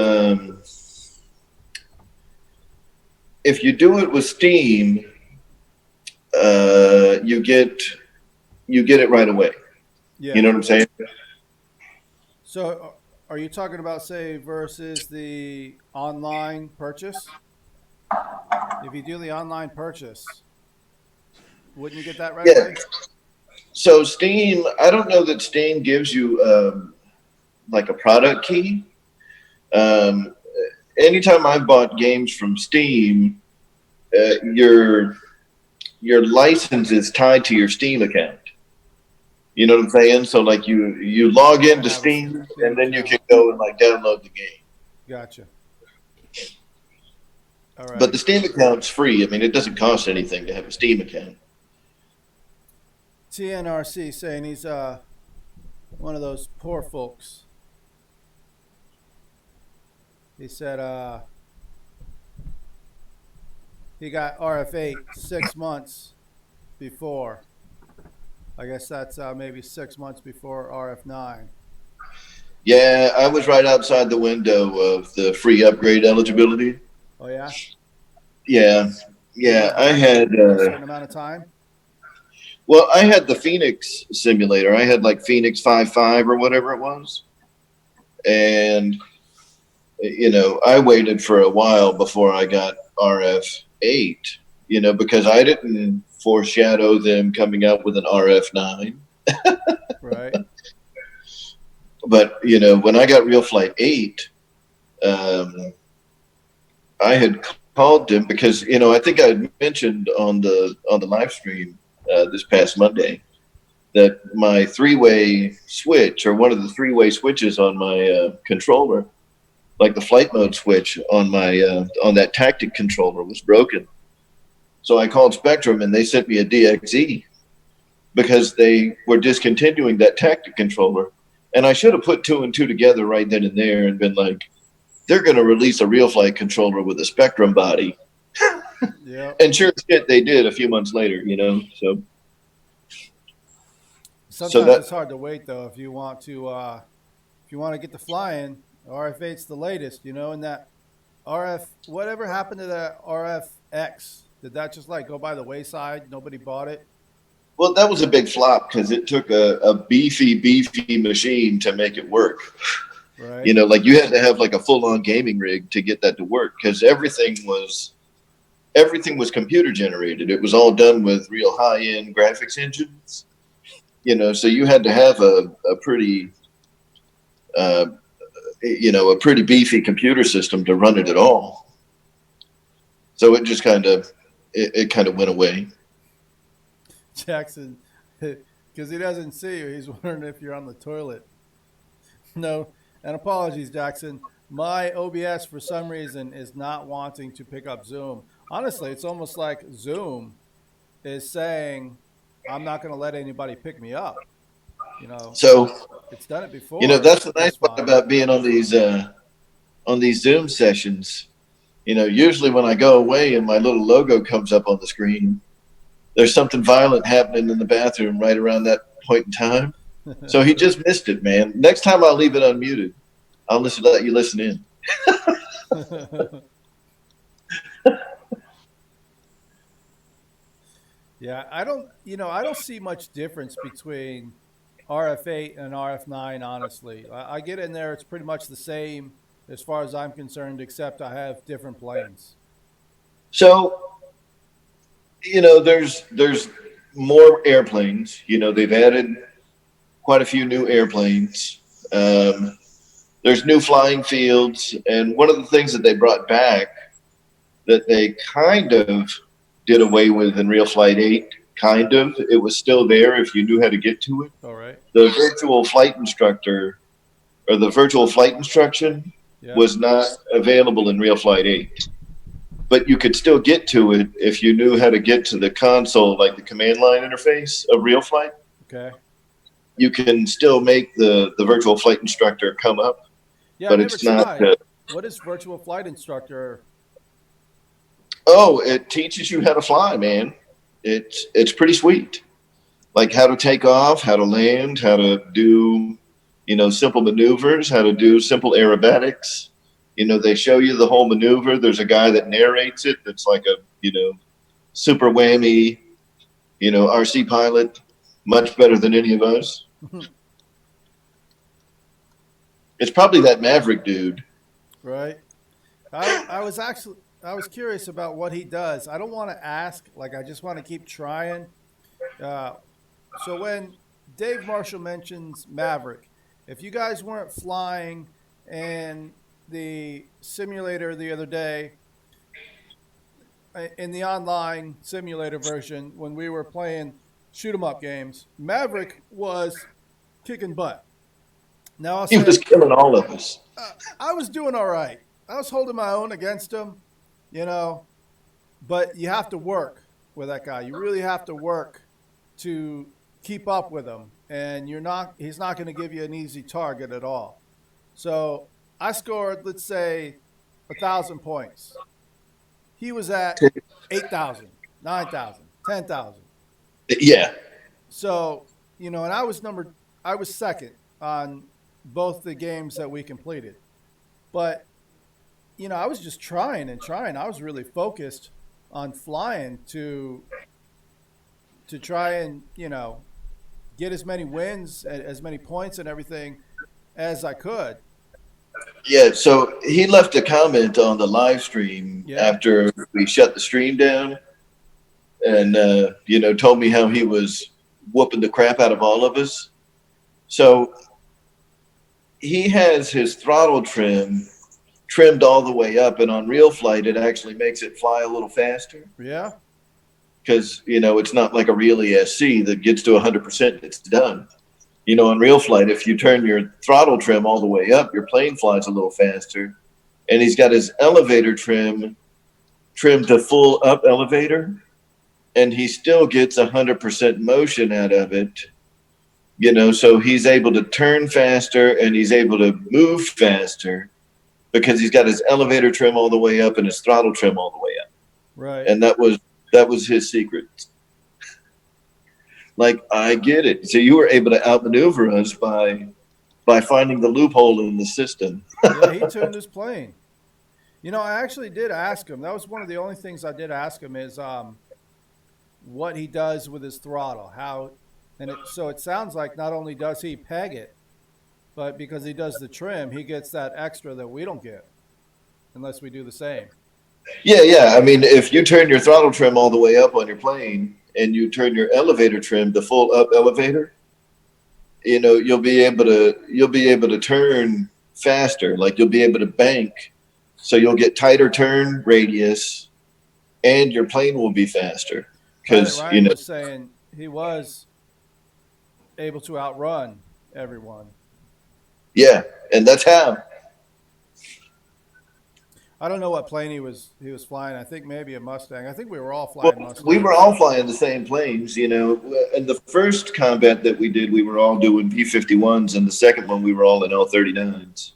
if you do it with Steam, uh, you get you get it right away. You Yeah. know what I'm saying? So are you talking about say versus the online purchase? If you do the online purchase, wouldn't you get that right Yeah. away? So Steam, I don't know that Steam gives you like a product key. Um, Anytime I bought games from Steam, your license is tied to your Steam account. You know what I'm saying? So like you log You got to into have a Steam Steam and then you can account. go and like download the game. Gotcha. All But right. the Steam account's free. I mean, it doesn't cost anything to have a Steam account. TNRC saying he's one of those poor folks. He said he got RF8 6 months before. I guess that's maybe 6 months before RF9. Yeah, I was right outside the window of the free upgrade eligibility. Oh yeah, Yeah, you yeah, went I back had. a certain amount of time. Well, I had the Phoenix simulator. I had like Phoenix 5.5 or whatever it was, and I waited for a while before I got RF8. Because I didn't foreshadow them coming out with an RF9. Right. But when I got Real Flight 8, um, I had called them because I think I had mentioned on the live stream this past Monday that my three-way switch, or one of the three-way switches on my controller, like the flight mode switch on my on that tactic controller, was broken. So I called Spectrum and they sent me a DXE because they were discontinuing that tactic controller. And I should have put two and two together right then and there and been like, they're going to release a real flight controller with a Spectrum body. Yep. And sure as shit, they did a few months later. So Sometimes it's that, hard to wait though if you want to get the flying. RF8's the latest, and that RF. Whatever happened to that RFX? Did that just like go by the wayside? Nobody bought it, well, that was a big flop because it took a beefy machine to make it work. right? Like you had to have like a full on gaming rig to get that to work because everything was computer generated. It was all done with real high end graphics engines. So you had to have a pretty uh, a pretty beefy computer system to run it at all. So it just it kind of went away. Jackson, because he doesn't see you, he's wondering if you're on the toilet. No, and apologies, Jackson. My OBS for some reason is not wanting to pick up Zoom. Honestly, it's almost like Zoom is saying, "I'm not going to let anybody pick me up." You know, So it's done it before that's the nice just part fine. about being on these Zoom sessions. Usually when I go away and my little logo comes up on the screen, there's something violent happening in the bathroom right around that point in time. So he just missed it, man. Next time I'll leave it unmuted. I'll let you listen in. Yeah, I don't see much difference between RF8 and RF9. Honestly, I get in there; it's pretty much the same as far as I'm concerned, except I have different planes. So there's more airplanes. You know, they've added quite a few new airplanes. There's new flying fields, and one of the things that they brought back that they kind of did away with in Real Flight 8, kind of. It was still there if you knew how to get to it. All right. The virtual flight instructor or the virtual flight instruction Yeah. was not available in Real Flight 8. But you could still get to it if you knew how to get to the console, like the command line interface of Real Flight. Okay. You can still make the virtual flight instructor come up, Yeah, I've but never it's not. tried. What is virtual flight instructor? Oh, it teaches you how to fly, man. It's pretty sweet. Like how to take off, how to land, how to do, simple maneuvers, how to do simple aerobatics. They show you the whole maneuver. There's a guy that narrates it. That's like a, super whammy, RC pilot, much better than any of us. It's probably that Maverick dude. Right. I was curious about what he does. I don't want to ask. Like I just want to keep trying. Uh, so when Dave Marshall mentions Maverick, if you guys weren't flying in the simulator the other day, in the online simulator version, when we were playing shoot 'em up games, Maverick was kicking butt. Now I'll He say was killing all of us. I was doing all right. I was holding my own against him, you know, but you have to work with that guy. You really have to work to keep up with him, and he's not going to give you an easy target at all. So I scored, let's say, 1,000 points. He was at 8,000, 9,000, 10,000. Yeah. So, and I was second on both the games that we completed. But, I was just trying and trying. I was really focused on flying to try and, get as many wins, as many points and everything as I could. Yeah, so he left a comment on the live stream Yeah. after we shut the stream down and, told me how he was whooping the crap out of all of us. So he has his throttle trimmed all the way up, and on real flight, it actually makes it fly a little faster Yeah. because, it's not like a real ESC that gets to 100%, it's done. On real flight, if you turn your throttle trim all the way up, your plane flies a little faster. And he's got his elevator trimmed to full up elevator, and he still gets 100% motion out of it. So he's able to turn faster and he's able to move faster because he's got his elevator trim all the way up and his throttle trim all the way up. Right. And that was his secret. Like, I get it. So you were able to outmaneuver us by finding the loophole in the system. Yeah, he tuned his plane. I actually did ask him. That was one of the only things I did ask him is what he does with his throttle. So it sounds like not only does he peg it, but because he does the trim, he gets that extra that we don't get unless we do the same. Yeah. I mean, if you turn your throttle trim all the way up on your plane and you turn your elevator trim to full up elevator, you'll be able to turn faster. Like you'll be able to bank, so you'll get tighter turn radius, and your plane will be faster because Ryan was saying he was able to outrun everyone. Yeah, and that's how. I don't know what plane he was flying. I think maybe a Mustang. I think we were all Well, flying we were Mustangs. all flying the same planes. In the first combat that we did, we were all doing P-51s, and the second one, we were all in L-39s.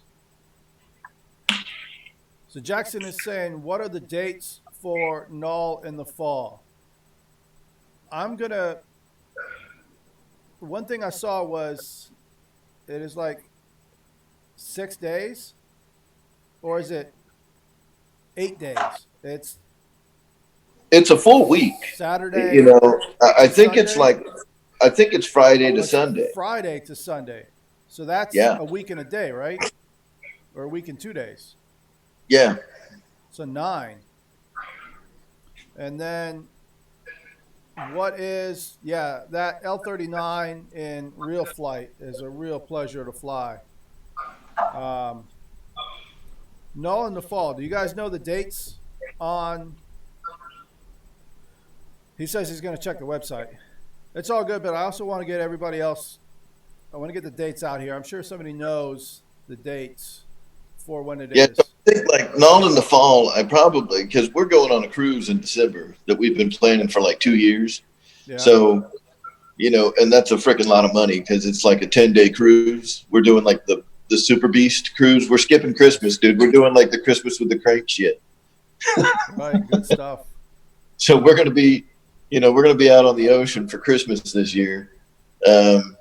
So Jackson is saying, what are the dates for Nall in the fall? I'm gonna. One thing I saw was it is like 6 days, or is it 8 days? It's It's a full week. Saturday I to think it's Sunday. like, I think it's Friday Oh, to it's Sunday. Friday to Sunday. So that's Yeah, a week and a day, right? Or a week and 2 days. yeah. So 9. And then What is, yeah, that L-39 in real flight is a real pleasure to fly. Um, Null in the fall. Do you guys know the dates on? He says he's going to check the website. It's all good, but I also want to get everybody else. I want to get the dates out here. I'm sure somebody knows the dates for when it Yeah, so is. I think like not in the fall. I probably because we're going on a cruise in December that we've been planning for like 2 years. Yeah. So and that's a freaking lot of money because it's like a 10-day cruise. We're doing like the Super Beast cruise. We're skipping Christmas, dude. We're doing like the Christmas with the crank shit. Right. Good stuff. So we're gonna be out on the ocean for Christmas this year. Um,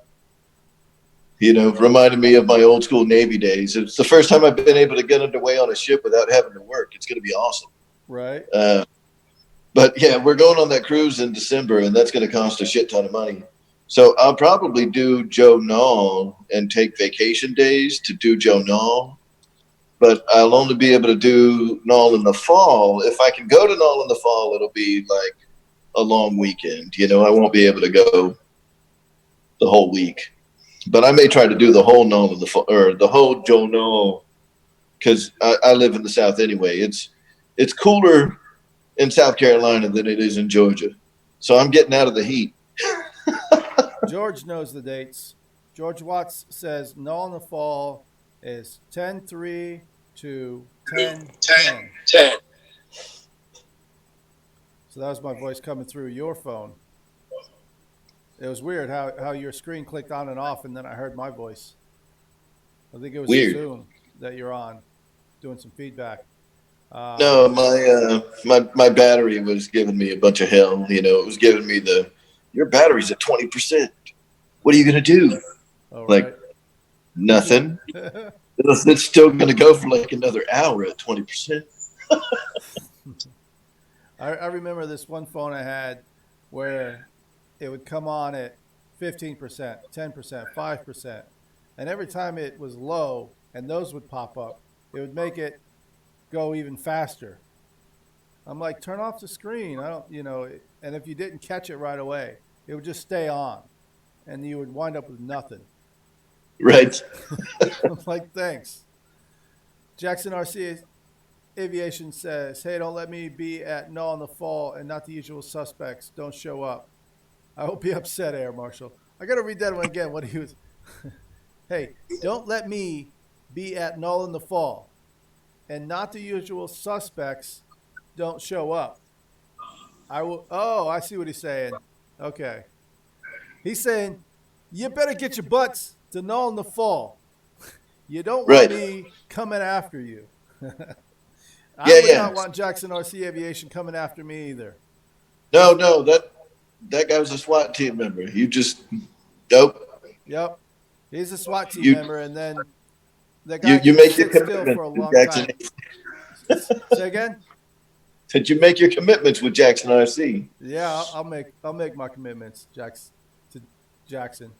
reminded me of my old school Navy days. It's the first time I've been able to get underway on a ship without having to work. It's gonna be awesome. Right. But yeah, we're going on that cruise in December, and that's going to cost a shit ton of money. So I'll probably do Joe Nall and take vacation days to do Joe Nall. But I'll only be able to do Nall in the fall. If I can go to Nall in the fall, it'll be like a long weekend. I won't be able to go the whole week. But I may try to do the whole Nall in the fall or the whole Joe Nall because I live in the South anyway. It's cooler in South Carolina than it is in Georgia. So I'm getting out of the heat. George knows the dates. George Watts says Null in the fall is 10-3 to 10-10. 10. So that was my voice coming through your phone. It was weird how your screen clicked on and off, and then I heard my voice. I think it was the Weird. Zoom that you're on, doing some feedback. No, my battery was giving me a bunch of hell. It was giving me your battery's at 20%. What are you gonna do? All Like right. nothing. It's still gonna go for like another hour at 20%. I remember this one phone I had where it would come on at 15%, 10%, 5%. And every time it was low and those would pop up, it would make it go even faster. I'm like, turn off the screen. I don't, and if you didn't catch it right away, it would just stay on and you would wind up with nothing. Right. I'm like, thanks. Jackson RC Aviation says, hey, don't let me be at Null in the fall and not the usual suspects. Don't show up. I will be upset, Air Marshal. I got to read that one again. What he was. Hey, don't let me be at Null in the fall and not the usual suspects don't show up. I will. Oh, I see what he's saying. Okay. He's saying, you better get your butts to Null in the fall. You don't want Right. me coming after you. I Yeah, would yeah. not want Jackson RC Aviation coming after me either. No, that guy was a SWAT team member. You just nope. Yep. He's a SWAT team You member, and then the you guy you can make your sit still commitment for a with long Jackson. time. Say again? Did you make your commitments with Jackson RC? Yeah, I'll make my commitments, to Jackson.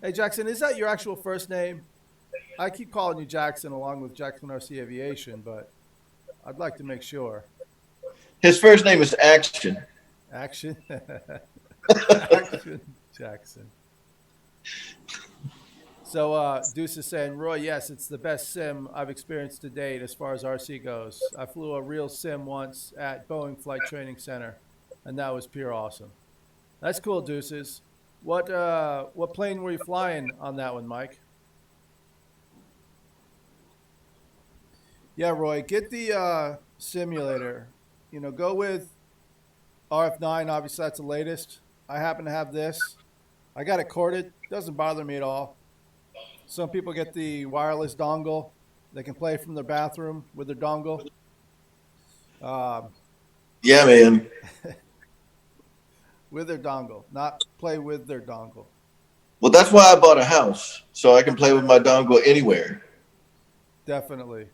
Hey, Jackson, is that your actual first name? I keep calling you Jackson along with Jackson RC Aviation, but I'd like to make sure. His first name is Action. Action, Action, Jackson. So Deuce is saying, Roy, yes, it's the best sim I've experienced to date as far as RC goes. I flew a real sim once at Boeing Flight Training Center, and that was pure awesome. That's cool, Deuces. What plane were you flying on that one, Mike? Yeah, Roy, get the simulator. Go with RF9. Obviously, that's the latest. I happen to have this. I got it corded. Doesn't bother me at all. Some people get the wireless dongle. They can play from their bathroom with their dongle. Yeah, man. With their dongle, not play with their dongle. Well, that's why I bought a house so I can play with my dongle anywhere. Definitely.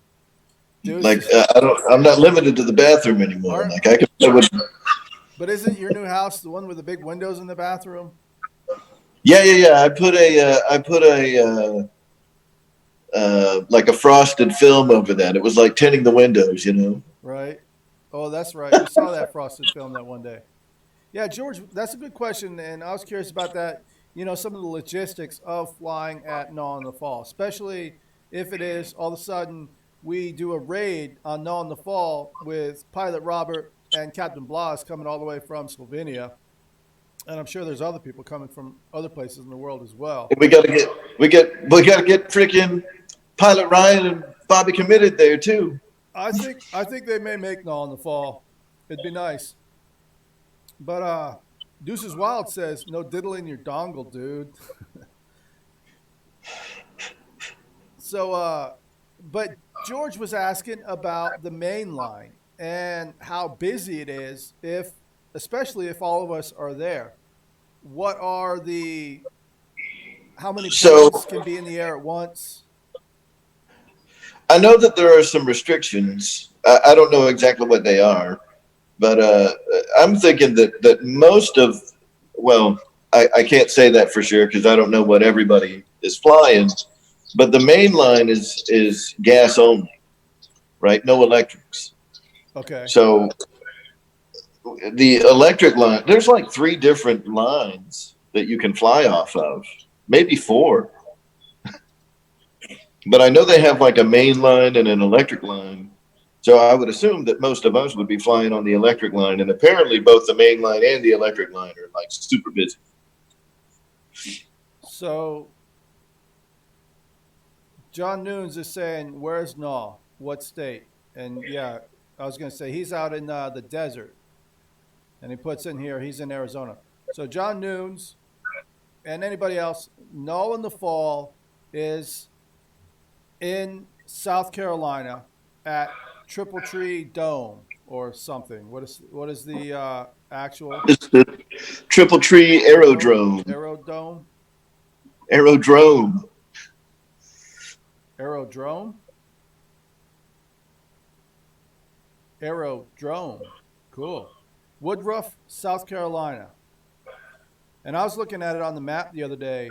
Like I'm not limited to the bathroom anymore. Like I can play with. But isn't your new house the one with the big windows in the bathroom? Yeah. I put like a frosted film over that. It was like tinting the windows. Right. Oh, that's right. We saw that frosted film that one day. Yeah, George, that's a good question, and I was curious about that. Some of the logistics of flying at Nall in the Fall, especially if it is all of a sudden we do a raid on Nall in the Fall with Pilot Robert and Captain Blas coming all the way from Slovenia, and I'm sure there's other people coming from other places in the world as well. We gotta get freaking Pilot Ryan and Bobby committed there too. I think they may make Nall in the Fall. It'd be nice, but Deuces Wild says no diddling your dongle, dude. So, but George was asking about the main line and how busy it is if, especially if all of us are there. What are how many So planes can be in the air at once? I know that there are some restrictions. I don't know exactly what they are, but I'm thinking that most of, well, I can't say that for sure because I don't know what everybody is flying. But the main line is gas only, right? No electrics. Okay. So the electric line, there's like three different lines that you can fly off of, maybe four. But I know they have like a main line and an electric line. So I would assume that most of us would be flying on the electric line, and apparently both the main line and the electric line are like super busy. So John Noons is saying, "Where's Nall? What state?" And yeah, I was going to say he's out in the desert, and he puts in here he's in Arizona. So John Noons and anybody else, Nall in the Fall is in South Carolina at Triple Tree Dome or something. What is the actual It's the Triple Tree Aerodrome. Aerodome? Aerodrome. Aerodrome? Aerodrome. Cool. Woodruff, South Carolina. And I was looking at it on the map the other day,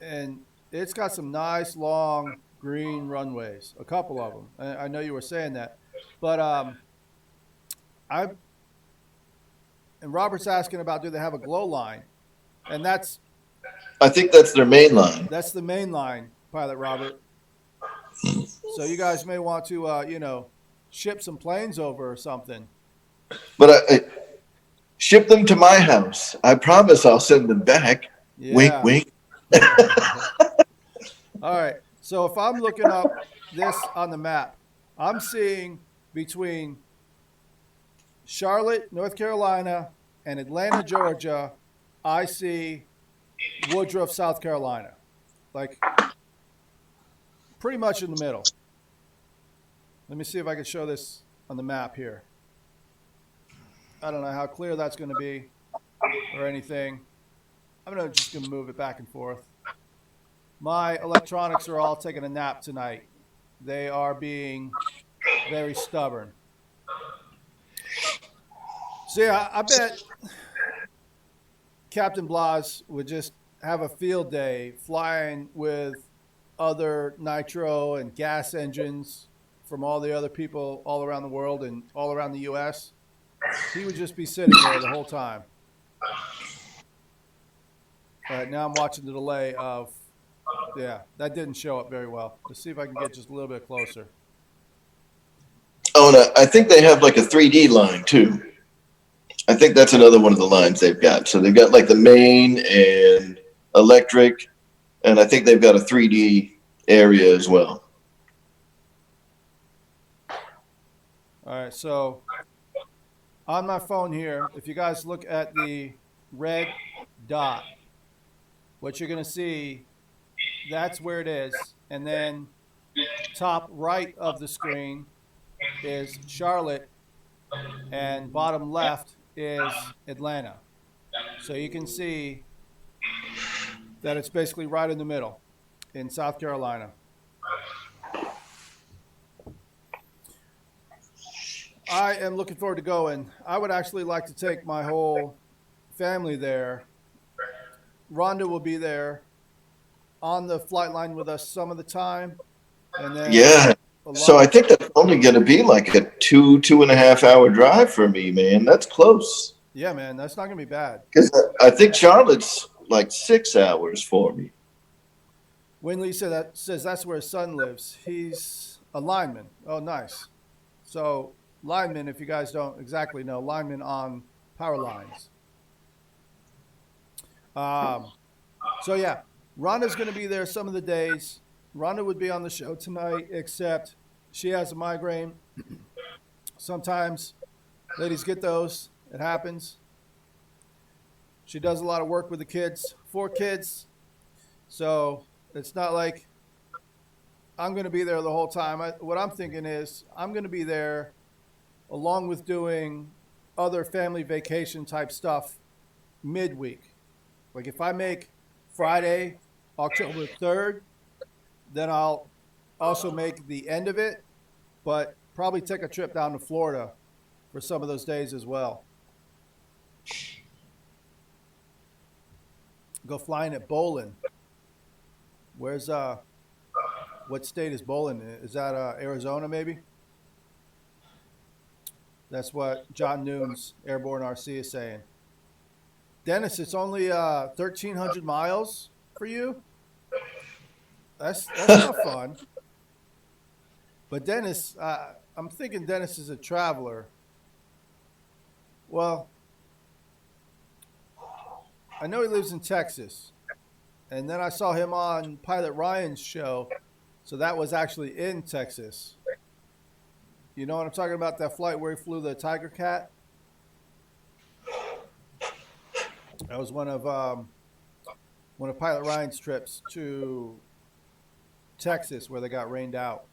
and it's got some nice long green runways, a couple of them. I know you were saying that, but I and Robert's asking about do they have a glow line, and I think that's their main line. that's the main line, Pilot Robert. So you guys may want to ship some planes over or something. But I ship them to my house. I promise I'll send them back. Wink, Yeah. wink. All right. So if I'm looking up this on the map, I'm seeing between Charlotte, North Carolina, and Atlanta, Georgia, I see Woodruff, South Carolina. Like pretty much in the middle. Let me see if I can show this on the map here. I don't know how clear that's going to be or anything. Just going to move it back and forth. My electronics are all taking a nap tonight. They are being very stubborn. So yeah, I bet Captain Blas would just have a field day flying with other nitro and gas engines from all the other people all around the world and all around the U.S. He would just be sitting there the whole time. All right, now I'm watching the delay of, yeah, that didn't show up very well. Let's see if I can get just a little bit closer. Oh, and I think they have like a 3D line too. I think that's another one of the lines they've got. So they've got like the main and electric, and I think they've got a 3D area as well. All right, so on my phone here, if you guys look at the red dot, what you're going to see, that's where it is. And then top right of the screen is Charlotte, and bottom left is Atlanta. So you can see that it's basically right in the middle in South Carolina. I am looking forward to going. I would actually like to take my whole family there. Rhonda will be there on the flight line with us some of the time. And then Yeah. So I think that's only going to be like a 2.5 hour drive for me, man. That's close. Yeah, man, that's not gonna be bad. Because I think Charlotte's like 6 hours for me. Winley says that's where his son lives. He's a lineman. Oh, nice. So lineman, if you guys don't exactly know, lineman on power lines. Um, so yeah, Rhonda's going to be there some of the days. Rhonda would be on the show tonight, except she has a migraine. Sometimes ladies get those. It happens. She does a lot of work with the kids, 4 kids. So it's not like I'm going to be there the whole time. What I'm thinking is I'm going to be there along with doing other family vacation type stuff midweek. Like if I make Friday, October 3rd, then I'll also make the end of it, but probably take a trip down to Florida for some of those days as well. Go flying at Bolin. Where's what state is Bolin? Is that Arizona maybe? That's what John Noon's Airborne RC is saying. Dennis, it's only 1,300 miles for you. That's not fun. But Dennis, I'm thinking Dennis is a traveler. Well, I know he lives in Texas, and then I saw him on Pilot Ryan's show, so that was actually in Texas. You know what I'm talking about? That flight where he flew the Tiger Cat. That was one of Pilot Ryan's trips to Texas, where they got rained out.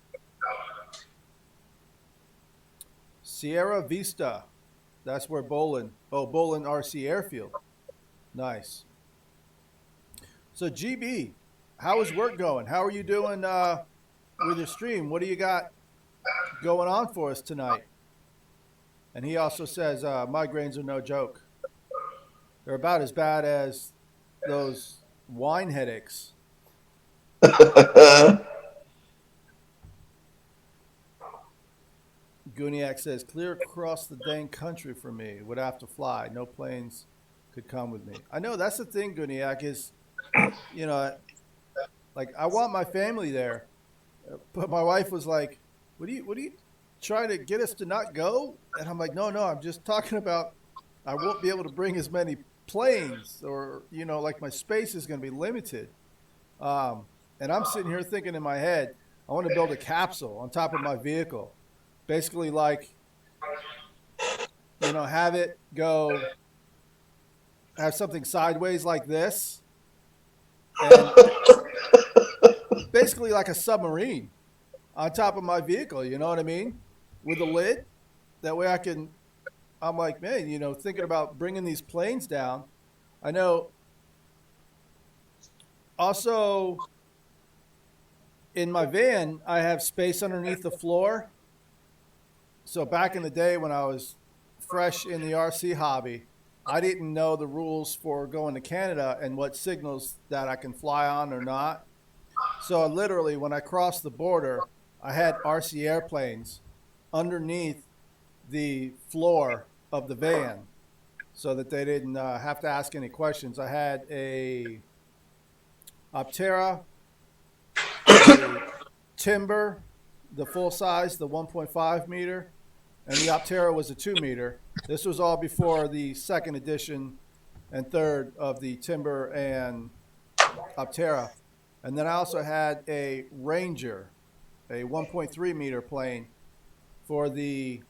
Sierra Vista, that's where Bolin. Oh, Bolin RC Airfield. Nice. So GB, how is work going? How are you doing with your stream? What do you got going on for us tonight? And he also says migraines are no joke. They're about as bad as those wine headaches. Guniak says, clear across the dang country for me. Would have to fly. No planes could come with me. I know that's the thing, Guniak, is, you know, like I want my family there. But my wife was like, what are you trying to get us to not go? And I'm like, no, I'm just talking about I won't be able to bring as many planes or, like my space is going to be limited. And I'm sitting here thinking in my head, I want to build a capsule on top of my vehicle. Basically, like, have it go, have something sideways like this, and basically like a submarine on top of my vehicle. You know what I mean? With a lid. That way I'm like, man, thinking about bringing these planes down. I know. Also, in my van, I have space underneath the floor. So back in the day when I was fresh in the RC hobby, I didn't know the rules for going to Canada and what signals that I can fly on or not. So literally, when I crossed the border, I had RC airplanes underneath the floor of the van so that they didn't have to ask any questions. I had a Optera, a Timber, the full size, the 1.5 meter, and the Optera was a 2 meter. This was all before the second edition and third of the Timber and Optera. And then I also had a Ranger, a 1.3 meter plane for the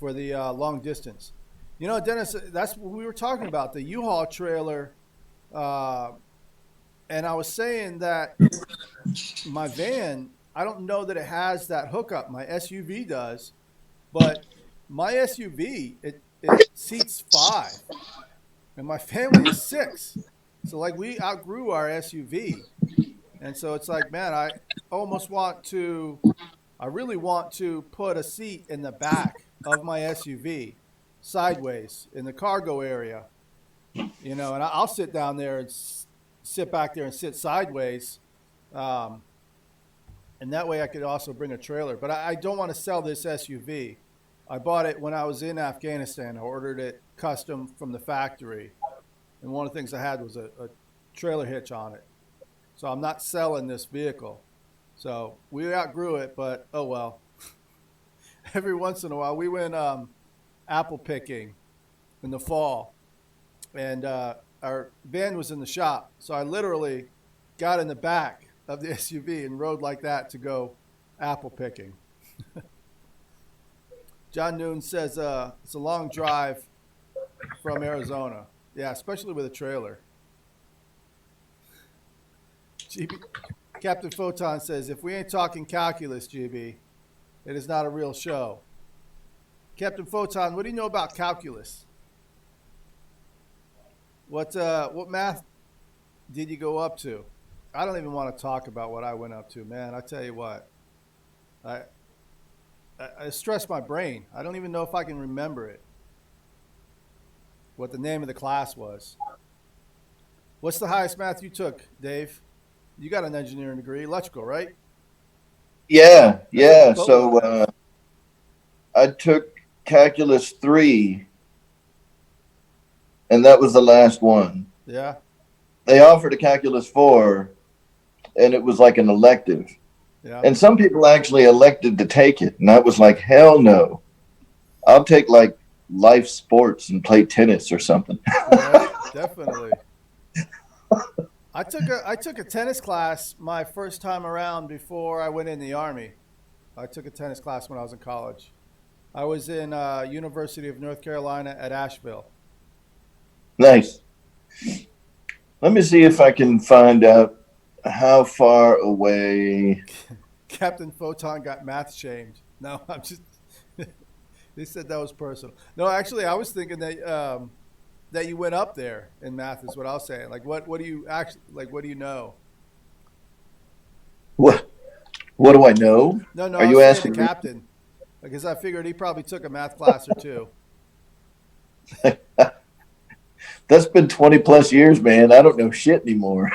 long distance. Dennis, that's what we were talking about, the U-Haul trailer. And I was saying that my van, I don't know that it has that hookup. My SUV does, but my SUV, it seats 5, and my family is 6. So like we outgrew our SUV, and so it's like, man, I really want to put a seat in the back of my SUV, sideways in the cargo area, and I'll sit down there and sit back there and sit sideways. And that way I could also bring a trailer. But I don't want to sell this SUV. I bought it when I was in Afghanistan. I ordered it custom from the factory, and one of the things I had was a trailer hitch on it. So I'm not selling this vehicle. So we outgrew it, but oh well. Every once in a while, we went apple picking in the fall, and our van was in the shop. So I literally got in the back of the SUV and rode like that to go apple picking. John Noon says it's a long drive from Arizona. Yeah, especially with a trailer. GB, Captain Photon says, if we ain't talking calculus, GB, it is not a real show. Captain Photon, what do you know about calculus? What math did you go up to? I don't even want to talk about what I went up to, man. I tell you what, I I stress my brain. I don't even know if I can remember it. What the name of the class was. What's the highest math you took, Dave? You got an engineering degree, electrical, right? Yeah, That's a yeah. boatload So of math. I took calculus 3, and that was the last one. Yeah. They offered a calculus 4, and it was like an elective. Yeah. And some people actually elected to take it, and I was like, hell no. I'll take like life sports and play tennis or something. Right. Definitely. I took a tennis class my first time around before I went in the army. I took a tennis class when I was in college. I was in University of North Carolina at Asheville. Nice. Let me see if I can find out how far away. Captain Photon got math shamed. No, I'm just. They said that was personal. No, actually, I was thinking that you went up there in math. Is what I was saying. Like, what do you actually like? What do you know? What? What do I know? No, no, Are I you was saying the asking me? captain because I figured he probably took a math class or two. That's been 20 plus years, man. I don't know shit anymore.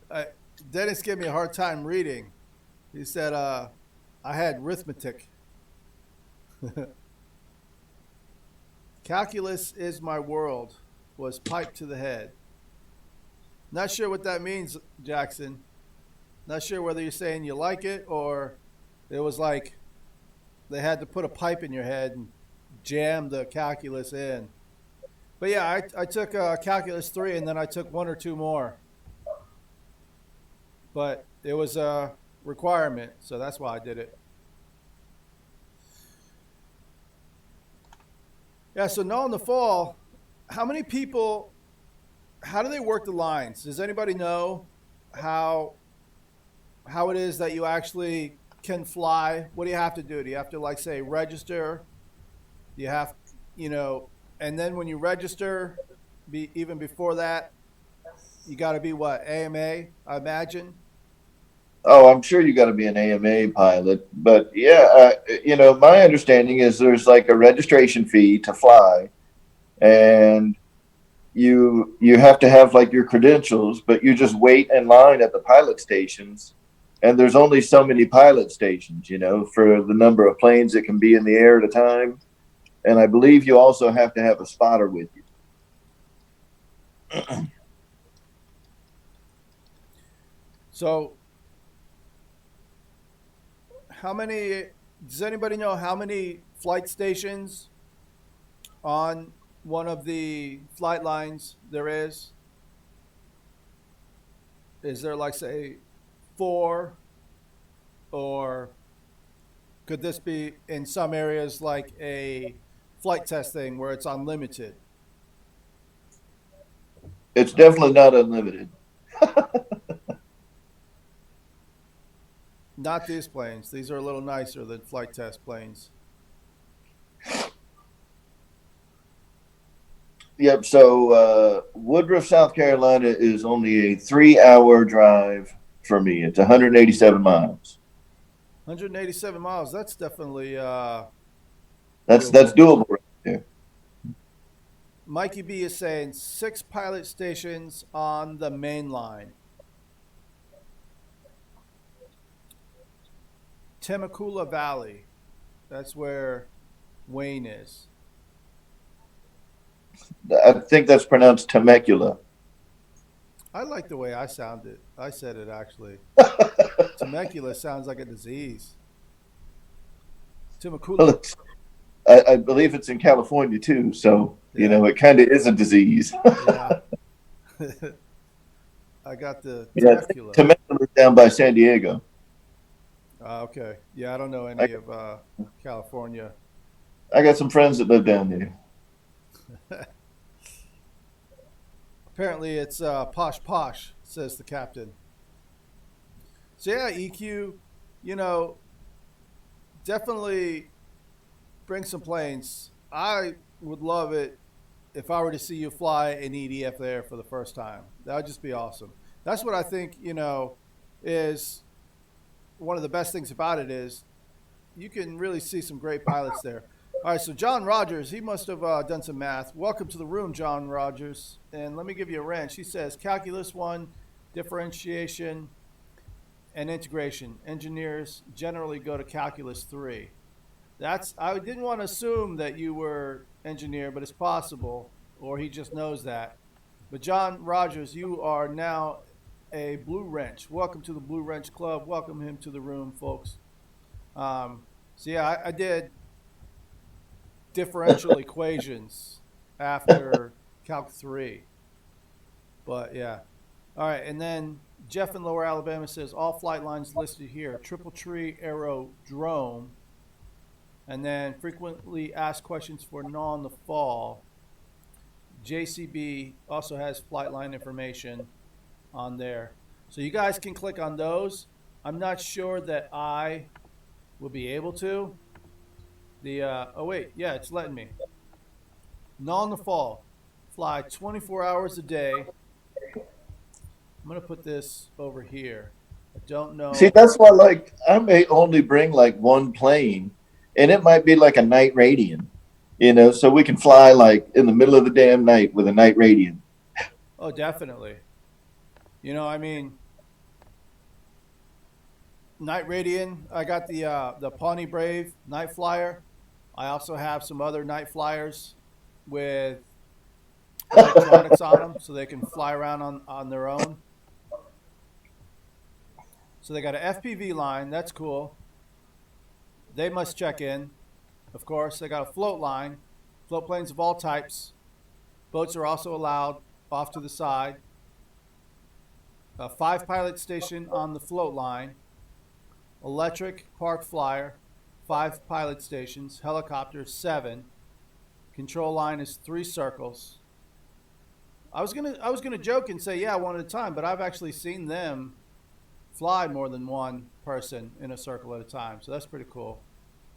I, Dennis gave me a hard time reading. He said I had arithmetic. Calculus is my world was piped to the head. Not sure what that means, Jackson. Not sure whether you're saying you like it or it was like they had to put a pipe in your head and jam the calculus in. But yeah, I took calculus 3 and then I took one or two more. But it was a requirement, so that's why I did it. Yeah, so now in the fall, how many people, how do they work the lines? Does anybody know how how it is that you actually can fly? What do you have to do? Do you have to like say register? You have, you know, and then when you register, even before that, you got to be what AMA, I imagine. Oh, I'm sure you got to be an AMA pilot, but yeah, my understanding is there's like a registration fee to fly, and you have to have like your credentials, but you just wait in line at the pilot stations, and there's only so many pilot stations, for the number of planes that can be in the air at a time, and I believe you also have to have a spotter with you. So, how many? Does anybody know how many flight stations on one of the flight lines there is? Is there like say four, or could this be in some areas like a flight test thing where it's unlimited? It's definitely not unlimited. Not these planes. These are a little nicer than flight test planes. Yep. So Woodruff, South Carolina is only a 3-hour drive for me. It's 187 miles. 187 miles. That's definitely That's doable. doable right there. Mikey B is saying 6 pilot stations on the main line. Temecula Valley. That's where Wayne is. I think that's pronounced Temecula. I like the way I sounded. I said it actually. Temecula sounds like a disease. Well, Temecula. I believe it's in California too, so Yeah. it kind of is a disease. Yeah. I got the Yeah, Temecula. Temecula is down by San Diego. Okay. Yeah, I don't know I, any of California. I got some friends that live down there. Apparently, it's posh posh, says the captain. So yeah, EQ, you know, definitely bring some planes. I would love it if I were to see you fly an EDF there for the first time. That would just be awesome. That's what I think, is one of the best things about it is you can really see some great pilots there. All right, so John Rogers, he must have done some math. Welcome to the room, John Rogers. And let me give you a wrench. He says calculus one, differentiation, and integration. Engineers generally go to calculus three. That's I didn't want to assume that you were engineer, but it's possible, or he just knows that. But John Rogers, you are now a Blue Wrench. Welcome to the Blue Wrench Club. Welcome him to the room, folks. So yeah, I did differential equations after Calc 3. But yeah. All right, and then Jeff in Lower Alabama says all flight lines listed here: Triple Tree Aerodrome, and then frequently asked questions for Nall in the fall. JCB also has flight line information on there, so you guys can click on those. I'm not sure that I will be able to. Oh wait, yeah, it's letting me. Nall in the fall, fly 24 hours a day. I'm gonna put this over here. I don't See, know. that's why, like, I may only bring like one plane, and it might be like a night radian, so we can fly like in the middle of the damn night with a night radian. Oh, definitely. I mean, Night Radian. I got the Pawnee Brave Night Flyer. I also have some other night flyers with electronics on them, so they can fly around on their own. So they got an FPV line. That's cool. They must check in, of course. They got a float line, float planes of all types. Boats are also allowed off to the side. A 5 pilot station on the float line. Electric park flyer, 5 pilot stations. Helicopters, 7. Control line is 3 circles. I was gonna joke and say yeah, one at a time, but I've actually seen them fly more than one person in a circle at a time. So that's pretty cool.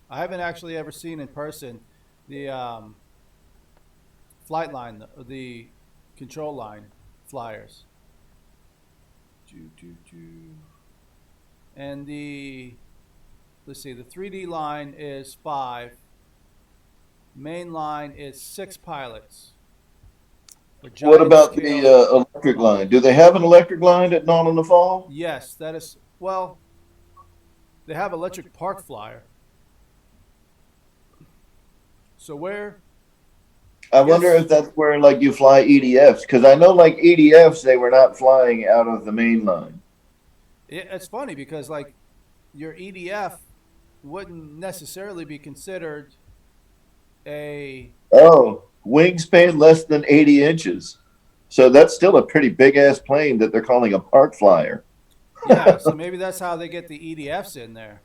I haven't actually ever seen in person the flight line, the control line flyers. And let's see, the 3D line is 5. Main line is 6 pilots for What giant about the scale. electric line? Do they have an electric line at Nall in the Fall? Yes, that is, well, they have electric park flyer. So where, I I wonder guess, if that's where like you fly EDFs, because I know like EDFs they were not flying out of the main line. it's funny because like your EDF wouldn't necessarily be considered a, Oh, wingspan less than 80 inches. So that's still a pretty big ass plane that they're calling a park flyer. yeah, so maybe that's how they get the EDFs in there.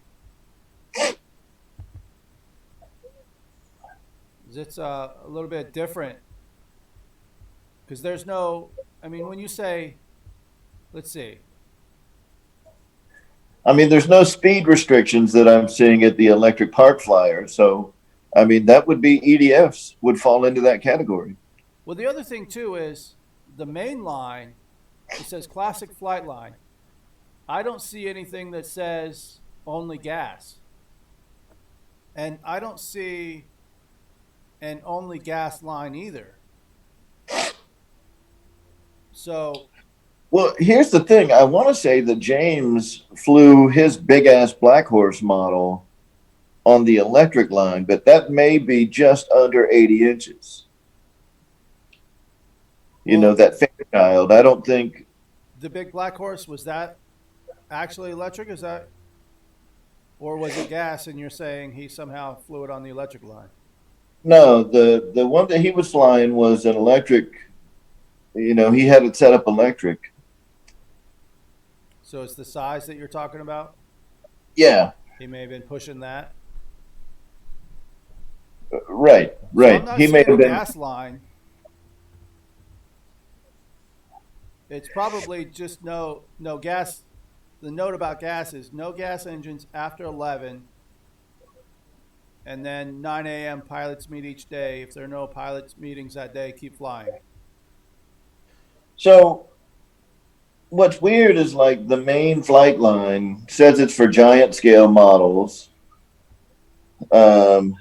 It's a little bit different because there's no, I mean, when you say, let's see, I mean, there's no speed restrictions that I'm seeing at the electric park flyer. So, I mean, that would be EDFs would fall into that category. well, the other thing too is the main line, it says classic flight line. I don't see anything that says only gas. And I don't see an only gas line either. So Well, here's the thing. I want to say that James flew his big ass Black Horse model on the electric line, but that may be just under 80 inches. You know, Well, that Fairchild. I don't think, the big black horse, was that actually electric? Is that, or was it gas? And you're saying he somehow flew it on the electric line? no, the one that he was flying was an electric, you know, he had it set up electric. So it's the size that you're talking about. Yeah, He may have been pushing that. right, So I'm right. not He may seeing a have been, gas line. It's probably just no gas. The note about gas is no gas engines after 11, and then 9 a.m. pilots meet each day. If there are no pilots meetings that day, keep flying. so what's weird is like the main flight line says it's for giant scale models. Um,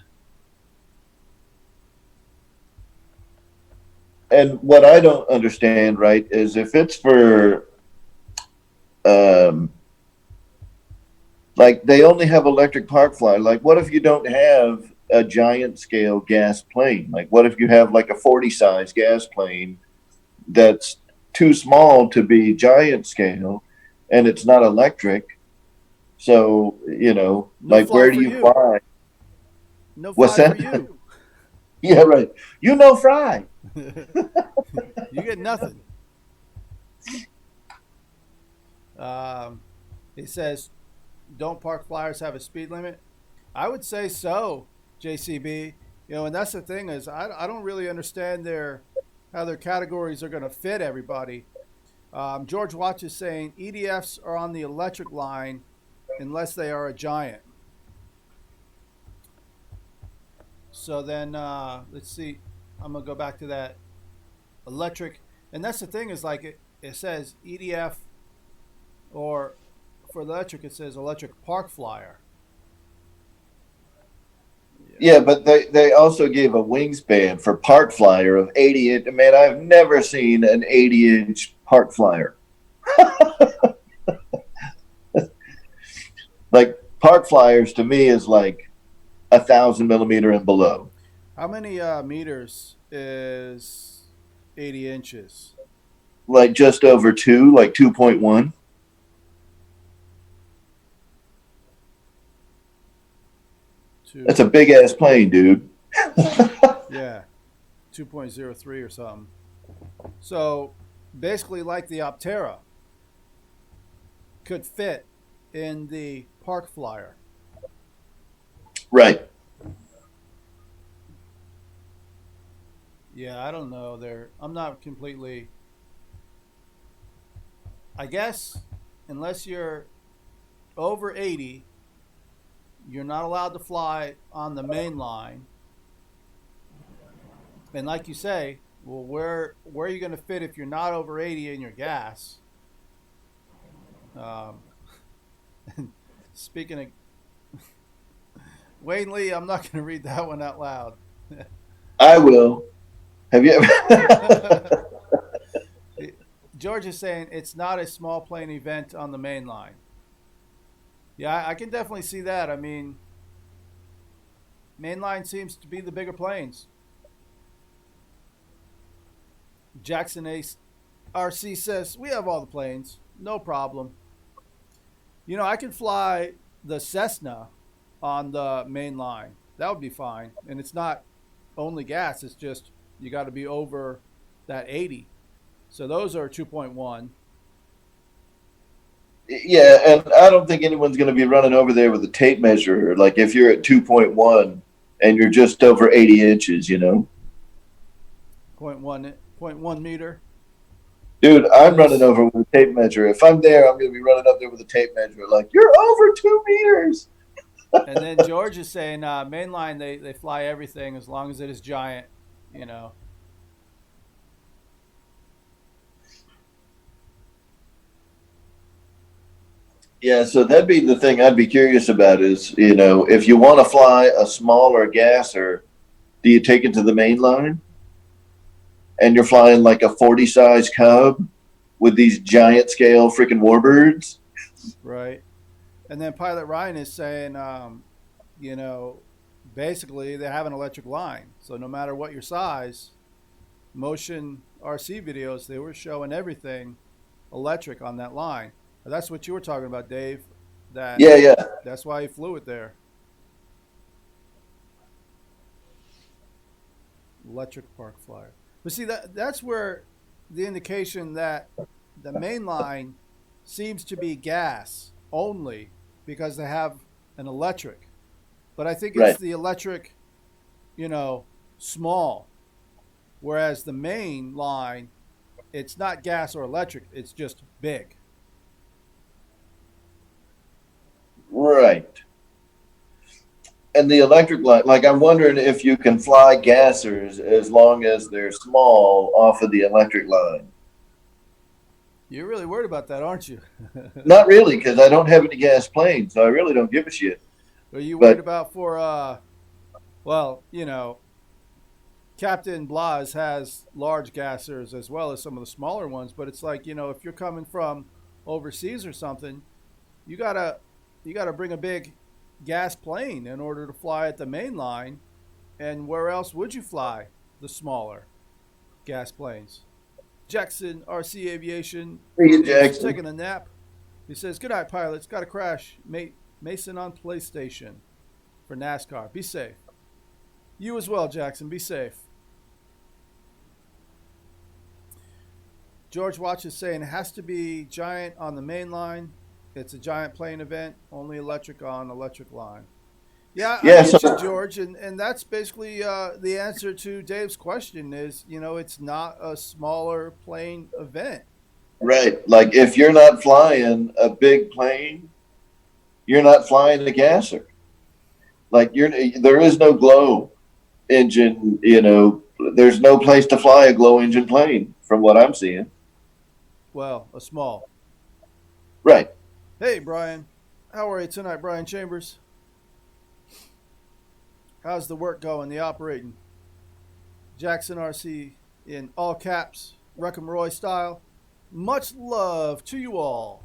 and what I don't understand, right, is if it's for um, like they only have electric park fly. Like, what if you don't have a giant scale gas plane? Like, what if you have like a 40 size gas plane that's too small to be giant scale and it's not electric? So, you know, No like, fly where do for you you. fly? No What's fly for that? you. Yeah, right. You know, fry. You get nothing. Um, he says, "Don't park flyers have a speed limit?" I would say so, JCB. You know, and that's the thing is I don't really understand their how their categories are going to fit everybody. George Watch is saying EDFs are on the electric line unless they are a giant. So then let's see. I'm gonna go back to that electric, and that's the thing is like it says EDF, or for electric it says electric park flyer. Yeah. Yeah, but they also gave a wingspan for park flyer of 80 inch. Man, I've never seen an 80-inch park flyer. Like park flyers to me is like 1,000 millimeter and below. How many meters is 80 inches? Like just over two, like 2.1. That's a Two. big ass plane, dude. Yeah, 2.03 or something. So basically, like the Optera could fit in the park flyer. Right. Yeah, I don't know. I'm not completely. I guess unless you're over 80, you're not allowed to fly on the main line. And like you say, well, where are you going to fit if you're not over 80 in your gas? Um, speaking of Wayne Lee, I'm not going to read that one out loud. I will. Have you ever? George is saying it's not a small plane event on the main line. Yeah, I can definitely see that. I mean, main line seems to be the bigger planes. Jackson Ace RC says, we have all the planes. No problem. You know, I can fly the Cessna on the main line. That would be fine. And it's not only gas, it's just you got to be over that 80. So those are 2.1. Yeah, and I don't think anyone's going to be running over there with a tape measure. Like if you're at 2.1 and you're just over 80 inches, you know. Point 1 meter. Dude, I'm running This, over with a tape measure. If I'm there, I'm going to be running up there with a tape measure. Like, you're over 2 meters. and then George is saying mainline they fly everything as long as it is giant, you know. Yeah, so that'd be the thing I'd be curious about is, you know, if you want to fly a smaller gasser, do you take it to the main line and you're flying like a 40 size Cub? with these giant scale freaking warbirds. Right. And then Pilot Ryan is saying, you know, basically they have an electric line. So no matter what your size, motion RC videos, they were showing everything electric on that line. That's what you were talking about, Dave. That Yeah, yeah. that's why he flew it there. Electric park flyer. But see that's where the indication that the main line seems to be gas only because they have an electric. But I think it's Right. the electric, you know, small. Whereas the main line, it's not gas or electric, it's just big. Right. And the electric line, like I'm wondering if you can fly gassers as long as they're small off of the electric line. You're really worried about that, aren't you? Not really, because I don't have any gas planes, so I really don't give a shit. Are you worried But about for well, you know, Captain Blas has large gassers as well as some of the smaller ones, but it's like, you know, if you're coming from overseas or something, you gotta you gotta bring a big gas plane in order to fly at the main line. And where else would you fly the smaller gas planes? Jackson RC Aviation hey, is Jackson, taking a nap. He says, "Good night, pilots. Got to crash. Mason on PlayStation for NASCAR. Be safe. You as well, Jackson. Be safe." George Watch is saying it has to be giant on the main line. It's a giant plane event, only electric on electric line. Yeah, I yeah, get you, so George, and that's basically the answer to Dave's question. Is you know it's not a smaller plane event. right, like if you're not flying a big plane, you're not flying a gasser. Like there is no glow engine, there's no place to fly a glow engine plane from what I'm seeing. Well, a small. Right. Hey, Brian, how are you tonight, Brian Chambers? How's the work going? The operating? Jackson RC in all caps, Wreckham Roy style. Much love to you all.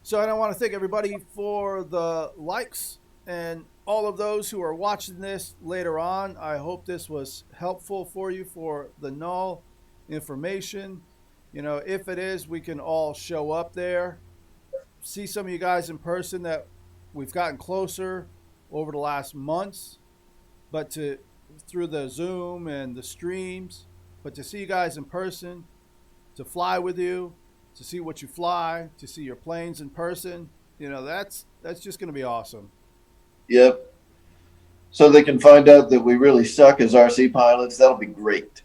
So, and I want to thank everybody for the likes and all of those who are watching this later on. I hope this was helpful for you for the Nall information. You know, if it is, we can all show up there, see some of you guys in person that we've gotten closer over the last months, but to through the Zoom and the streams, but to see you guys in person, to fly with you, to see what you fly, to see your planes in person, you know, that's just going to be awesome. Yep. So they can find out that we really suck as RC pilots. That'll be great.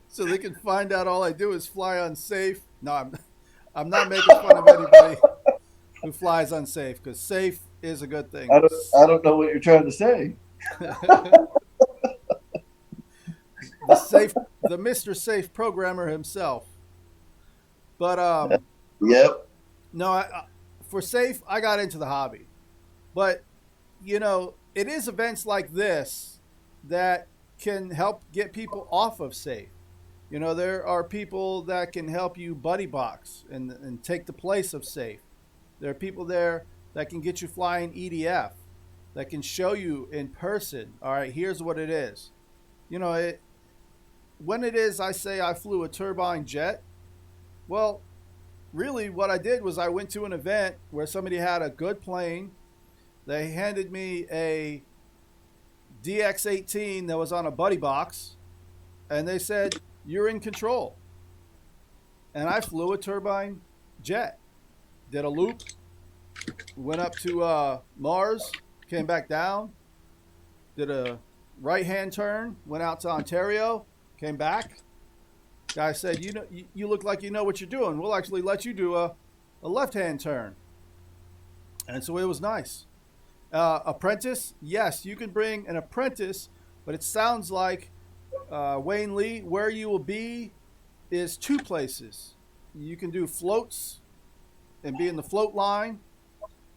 So they can find out all I do is fly unsafe. No, I'm not making fun of anybody who flies unsafe because safe is a good thing. I don't know what you're trying to say. The Mr. Safe programmer himself. But Yep. no, for safe, I got into the hobby. But you know, it is events like this that can help get people off of safe. You know, there are people that can help you buddy box and take the place of safe. There are people there that can get you flying EDF, that can show you in person. All right, here's what it is. You know, when it is I say I flew a turbine jet, well, really what I did was I went to an event where somebody had a good plane. They handed me a DX-18 that was on a buddy box, and they said, "You're in control." And I flew a turbine jet, did a loop, went up to Mars, came back down, did a right-hand turn, went out to Ontario, came back. Guy said, "You know, you look like you know what you're doing. We'll actually let you do a left-hand turn." And so it was nice. Apprentice, yes, you can bring an apprentice, but it sounds like Wayne Lee, where you will be is two places. You can do floats and be in the float line,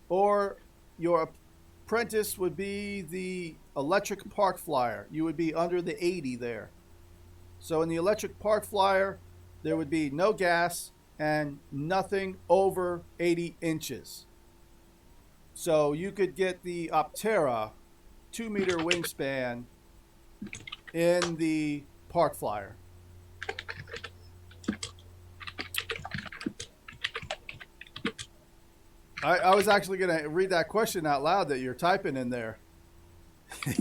or your apprentice would be the electric park flyer, you would be under the 80 there. So in the electric park flyer, there would be no gas and nothing over 80 inches. So you could get the Optera 2-meter wingspan in the park flyer. I was actually going to read that question out loud that you're typing in there.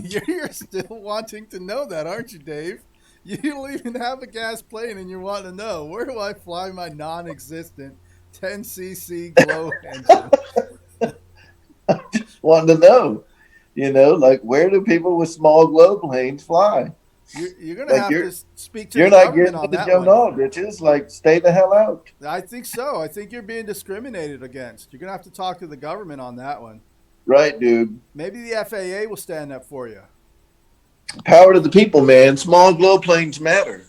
You're still wanting to know that, aren't you, Dave? You don't even have a gas plane and you're wanting to know, where do I fly my non-existent 10cc glow engine? I just wanted to know, like where do people with small glow planes fly? You're going to Like have to speak to you're the not government getting on the that Joe one. Nall bitches. Like, stay the hell out. I think so. I think you're being discriminated against. You're going to have to talk to the government on that one. Right, dude. Maybe the FAA will stand up for you. Power to the people, man. Small glow planes matter.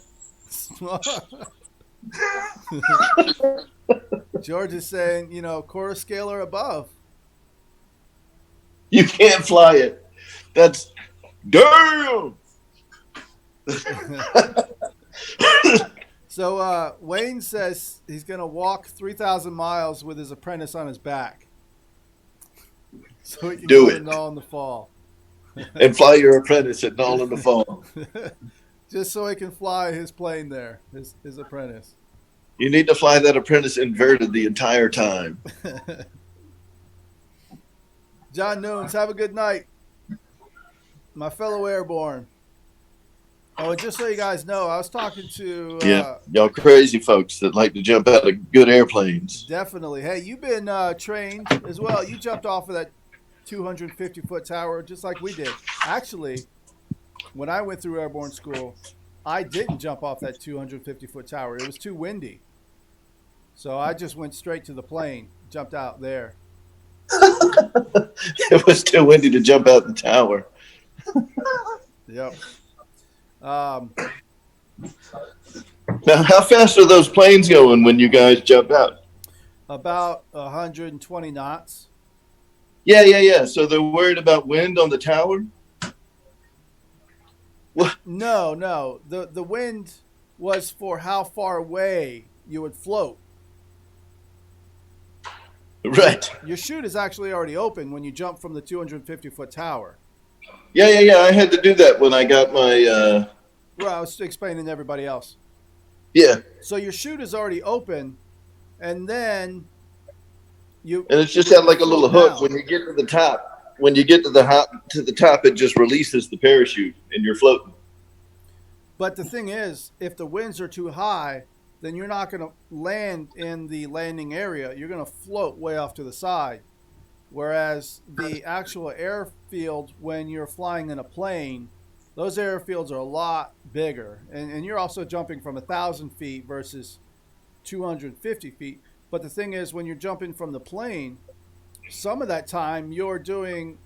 George is saying, quarter scale or above. You can't fly it. That's damn. So Wayne says he's going to walk 3,000 miles with his apprentice on his back. So he can Do go it. to Nall in the fall. And fly your apprentice at Nall in the fall. Just so he can fly his plane there, his apprentice. You need to fly that apprentice inverted the entire time. John Nunes, have a good night. My fellow airborne. Oh, and just so you guys know, I was talking to... y'all crazy folks that like to jump out of good airplanes. Definitely. Hey, you've been trained as well. You jumped off of that 250-foot tower just like we did. Actually, when I went through airborne school, I didn't jump off that 250-foot tower. It was too windy. So I just went straight to the plane, jumped out there. It was too windy to jump out the tower. Yep. Now, how fast are those planes going when you guys jump out? About 120 knots. Yeah. So they're worried about wind on the tower? What? No. The wind was for how far away you would float. Right. Your chute is actually already open when you jump from the 250-foot tower. Yeah. I had to do that when I got my... Well, I was explaining to everybody else. Yeah. So your chute is already open, and then you... And it's just got like a little hook. down. When you get to the top, the top, it just releases the parachute, and you're floating. But the thing is, if the winds are too high, then you're not going to land in the landing area. You're going to float way off to the side. Whereas the actual airfield, when you're flying in a plane, those airfields are a lot bigger. And you're also jumping from 1,000 feet versus 250 feet. But the thing is, when you're jumping from the plane, some of that time you're doing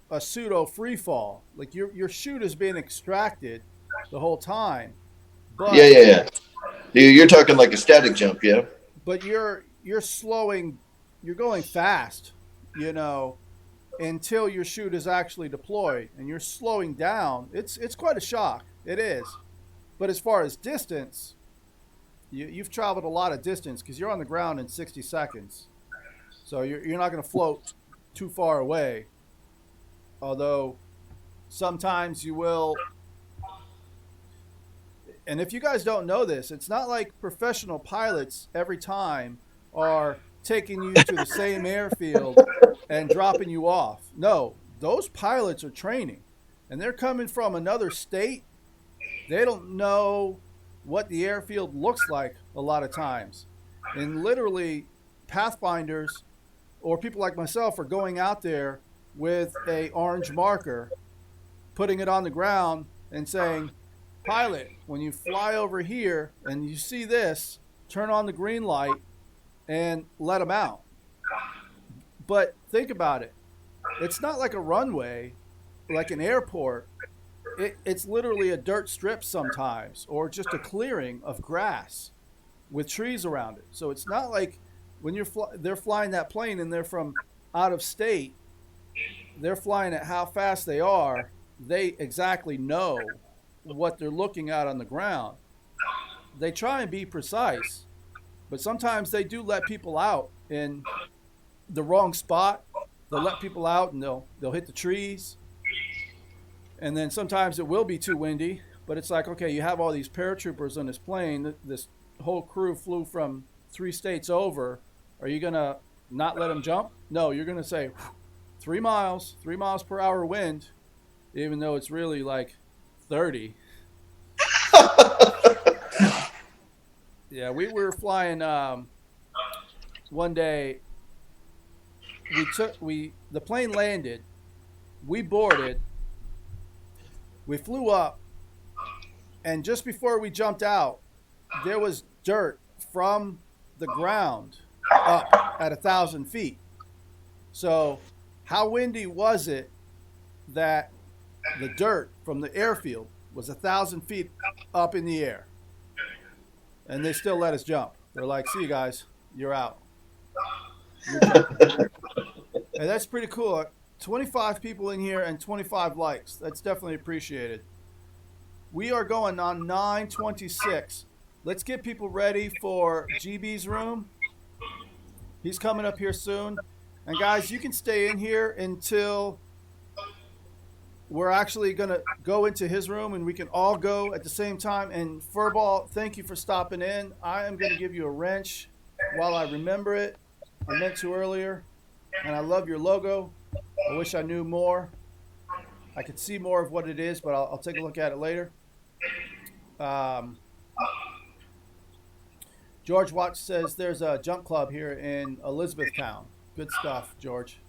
a pseudo free fall. Like your chute is being extracted the whole time. But Yeah. You're talking like a static jump, yeah? But you're slowing, you're going fast, until your chute is actually deployed, and you're slowing down. It's quite a shock. It is. But as far as distance, you've traveled a lot of distance because you're on the ground in 60 seconds. So you're not going to float too far away. Although sometimes you will. And if you guys don't know this, it's not like professional pilots every time are taking you to the same airfield and dropping you off. No, those pilots are training, and they're coming from another state. They don't know what the airfield looks like a lot of times. And literally, pathfinders or people like myself are going out there with a orange marker, putting it on the ground and saying, pilot, when you fly over here and you see this, turn on the green light and let them out. But think about it. It's not like a runway, like an airport. It's literally a dirt strip sometimes, or just a clearing of grass with trees around it. So it's not like when they're flying that plane and they're from out of state, they're flying at how fast they are, they exactly know what they're looking at on the ground. They try and be precise, but sometimes they do let people out in the wrong spot. They'll let people out and they'll hit the trees. And then sometimes it will be too windy, but it's like, okay, you have all these paratroopers on this plane. This whole crew flew from 3 states over. Are you going to not let them jump? No, you're going to say 3 miles per hour wind, even though it's really like 30. Yeah, we were flying one day. The plane landed, we boarded, we flew up, and just before we jumped out, there was dirt from the ground up at 1,000 feet. So, how windy was it that the dirt from the airfield was 1,000 feet up in the air? And they still let us jump. They're like, "See you guys, you're out." You're jumping. And that's pretty cool. 25 people in here and 25 likes. That's definitely appreciated. We are going on 9:26. Let's get people ready for GB's room. He's coming up here soon. And guys, you can stay in here until we're actually going to go into his room and we can all go at the same time. And Furball, thank you for stopping in. I am going to give you a wrench while I remember it. I meant to earlier. And I love your logo. I wish I knew more. I could see more of what it is, but I'll take a look at it later. George Watts says there's a jump club here in Elizabethtown. Good stuff, George.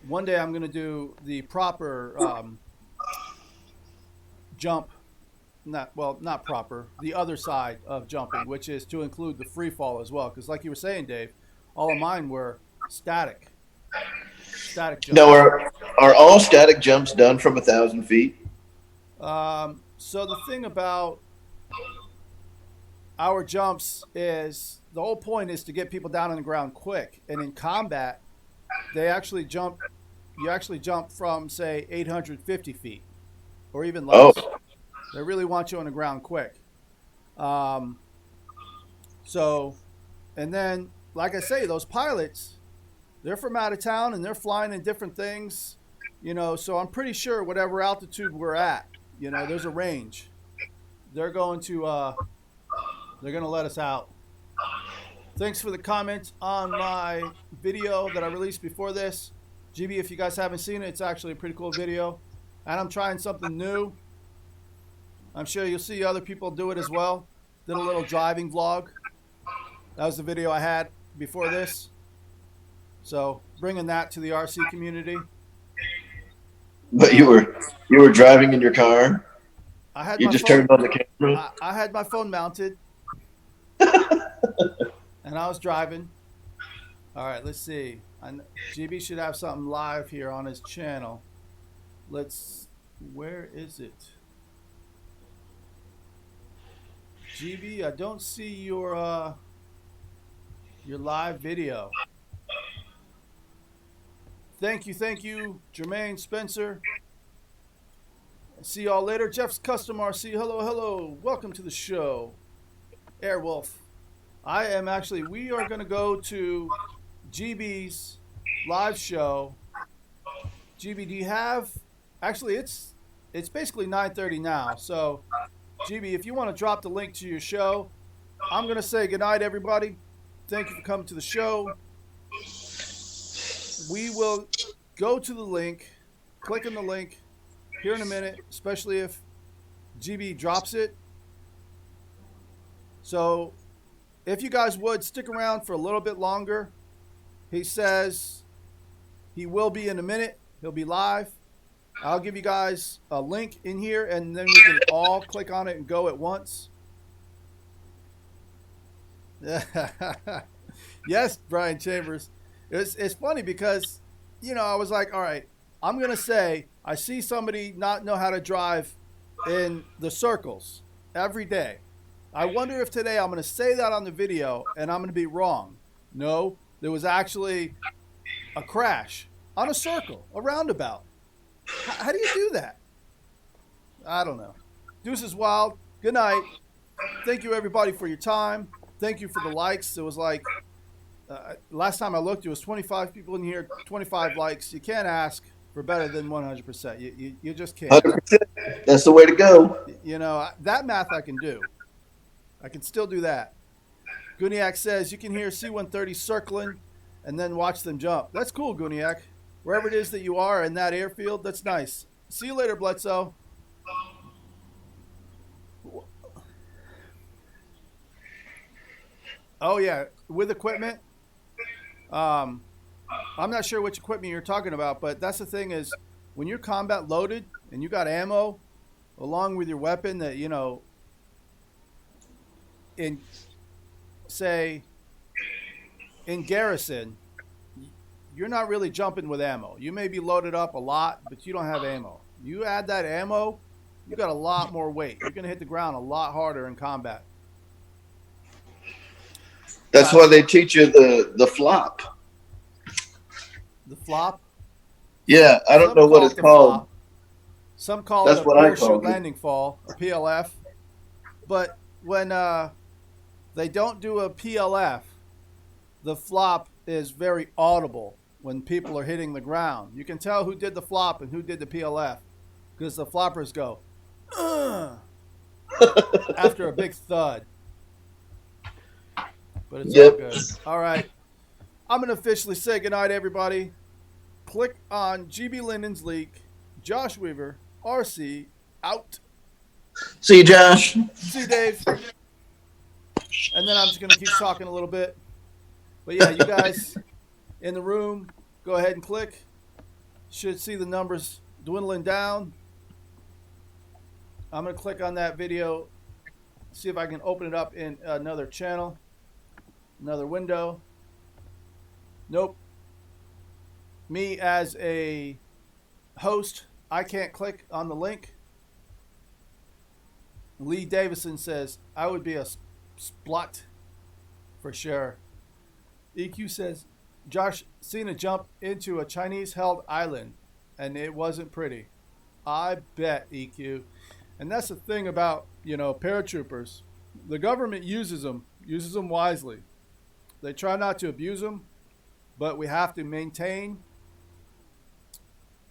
One day I'm going to do the proper jump. Not proper. The other side of jumping, which is to include the free fall as well. Because like you were saying, Dave, all of mine were static jumps. Now, are all static jumps done from 1,000 feet? So the thing about our jumps is the whole point is to get people down on the ground quick. And in combat, they actually jump. You actually jump from say 850 feet, or even less. Oh. They really want you on the ground quick. So, and then like I say, those pilots, they're from out of town and they're flying in different things, so I'm pretty sure whatever altitude we're at, there's a range. They're going to let us out. Thanks for the comments on my video that I released before this. GB, if you guys haven't seen it, it's actually a pretty cool video. And I'm trying something new. I'm sure you'll see other people do it as well. Did a little driving vlog. That was the video I had before this. So bringing that to the RC community. But you were driving in your car. You just turned on the camera. I had my phone mounted, and I was driving. All right, let's see. GB should have something live here on his channel. Where is it? GB, I don't see your live video. Thank you, Jermaine Spencer. See y'all later. Jeff's Custom RC. Hello. Welcome to the show. Airwolf. We are going to go to GB's live show. GB, do you have, actually it's basically 9:30 now. So GB, if you want to drop the link to your show, I'm going to say goodnight, everybody. Thank you for coming to the show. We will go to the link, click on the link here in a minute, especially if GB drops it. So if you guys would stick around for a little bit longer, he says he will be in a minute. He'll be live. I'll give you guys a link in here, and then we can all click on it and go at once. Yes, Brian Chambers. It's funny because, I was like, all right, I'm going to say I see somebody not know how to drive in the circles every day. I wonder if today I'm going to say that on the video and I'm going to be wrong. No, there was actually a crash on a circle, a roundabout. How do you do that? I don't know. Deuce is wild. Good night. Thank you, everybody, for your time. Thank you for the likes. It was like, last time I looked, it was 25 people in here, 25 likes. You can't ask for better than 100%. You just can't. 100%. That's the way to go. You know, that math I can do. I can still do that. Guniak says you can hear C-130 circling and then watch them jump. That's cool, Guniak. Wherever it is that you are in that airfield, that's nice. See you later, Bledsoe. Oh, yeah, with equipment. I'm not sure which equipment you're talking about, but that's the thing is when you're combat loaded and you got ammo along with your weapon that, you know, in, say, in garrison, you're not really jumping with ammo. You may be loaded up a lot, but you don't have ammo. You add that ammo, you got a lot more weight. You're going to hit the ground a lot harder in combat. That's why they teach you the flop. The flop? Yeah, I don't know what it's called. Flop. Some call That's it a what I parachute called it. landing fall, a PLF. But when they don't do a PLF, the flop is very audible when people are hitting the ground. You can tell who did the flop and who did the PLF because the floppers go, after a big thud. But it's all good. All right. I'm going to officially say goodnight, everybody. Click on GB Linden's Leak, Josh Weaver, RC, out. See you, Josh. See you, Dave. And then I'm just going to keep talking a little bit. But yeah, you guys in the room, go ahead and click. Should see the numbers dwindling down. I'm going to click on that video, see if I can open it up in another channel, another window. Nope. Me as a host, I can't click on the link. Lee Davison says, I would be a splot for sure. EQ says, Josh Cena jumped into a Chinese-held island, and it wasn't pretty. I bet, EQ. And that's the thing about, you know, paratroopers. The government uses them wisely. They try not to abuse them, but we have to maintain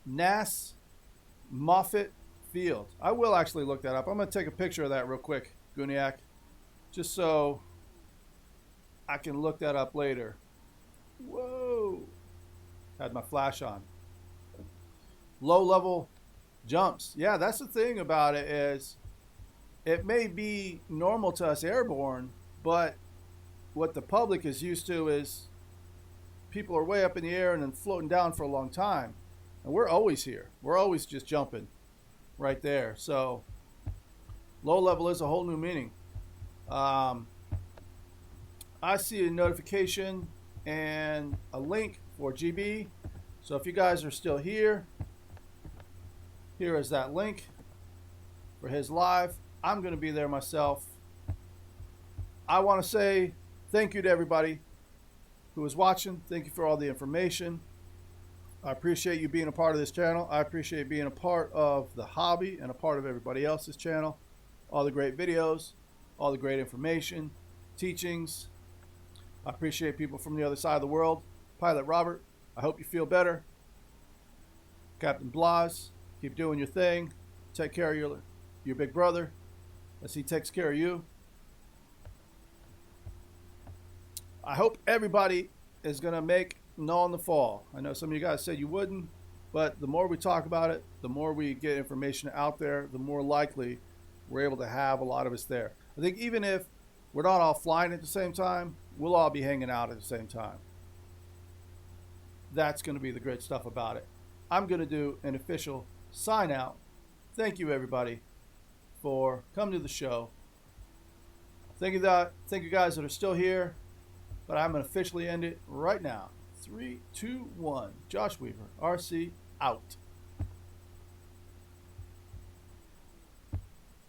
Nass Moffett Field. I will actually look that up. I'm going to take a picture of that real quick, Guniak, just so I can look that up later. Whoa. Had my flash on. Low level jumps. Yeah, that's the thing about it is it may be normal to us airborne, but what the public is used to is people are way up in the air and then floating down for a long time. And we're always here. We're always just jumping right there. So low level is a whole new meaning. I see a notification and a link for GB. So if you guys are still here, here is that link for his live. I'm going to be there myself. I want to say thank you to everybody who is watching. Thank you for all the information. I appreciate you being a part of this channel. I appreciate being a part of the hobby and a part of everybody else's channel. All the great videos, all the great information, teachings. I appreciate people from the other side of the world. Pilot Robert, I hope you feel better. Captain Blas, keep doing your thing. Take care of your big brother as he takes care of you. I hope everybody is going to make Nall in the fall. I know some of you guys said you wouldn't, but the more we talk about it, the more we get information out there, the more likely we're able to have a lot of us there. I think even if we're not all flying at the same time, we'll all be hanging out at the same time. That's going to be the great stuff about it. I'm going to do an official sign out. Thank you, everybody, for coming to the show. Thank you guys that are still here, but I'm going to officially end it right now. 3, 2, 1. Josh Weaver, RC, out.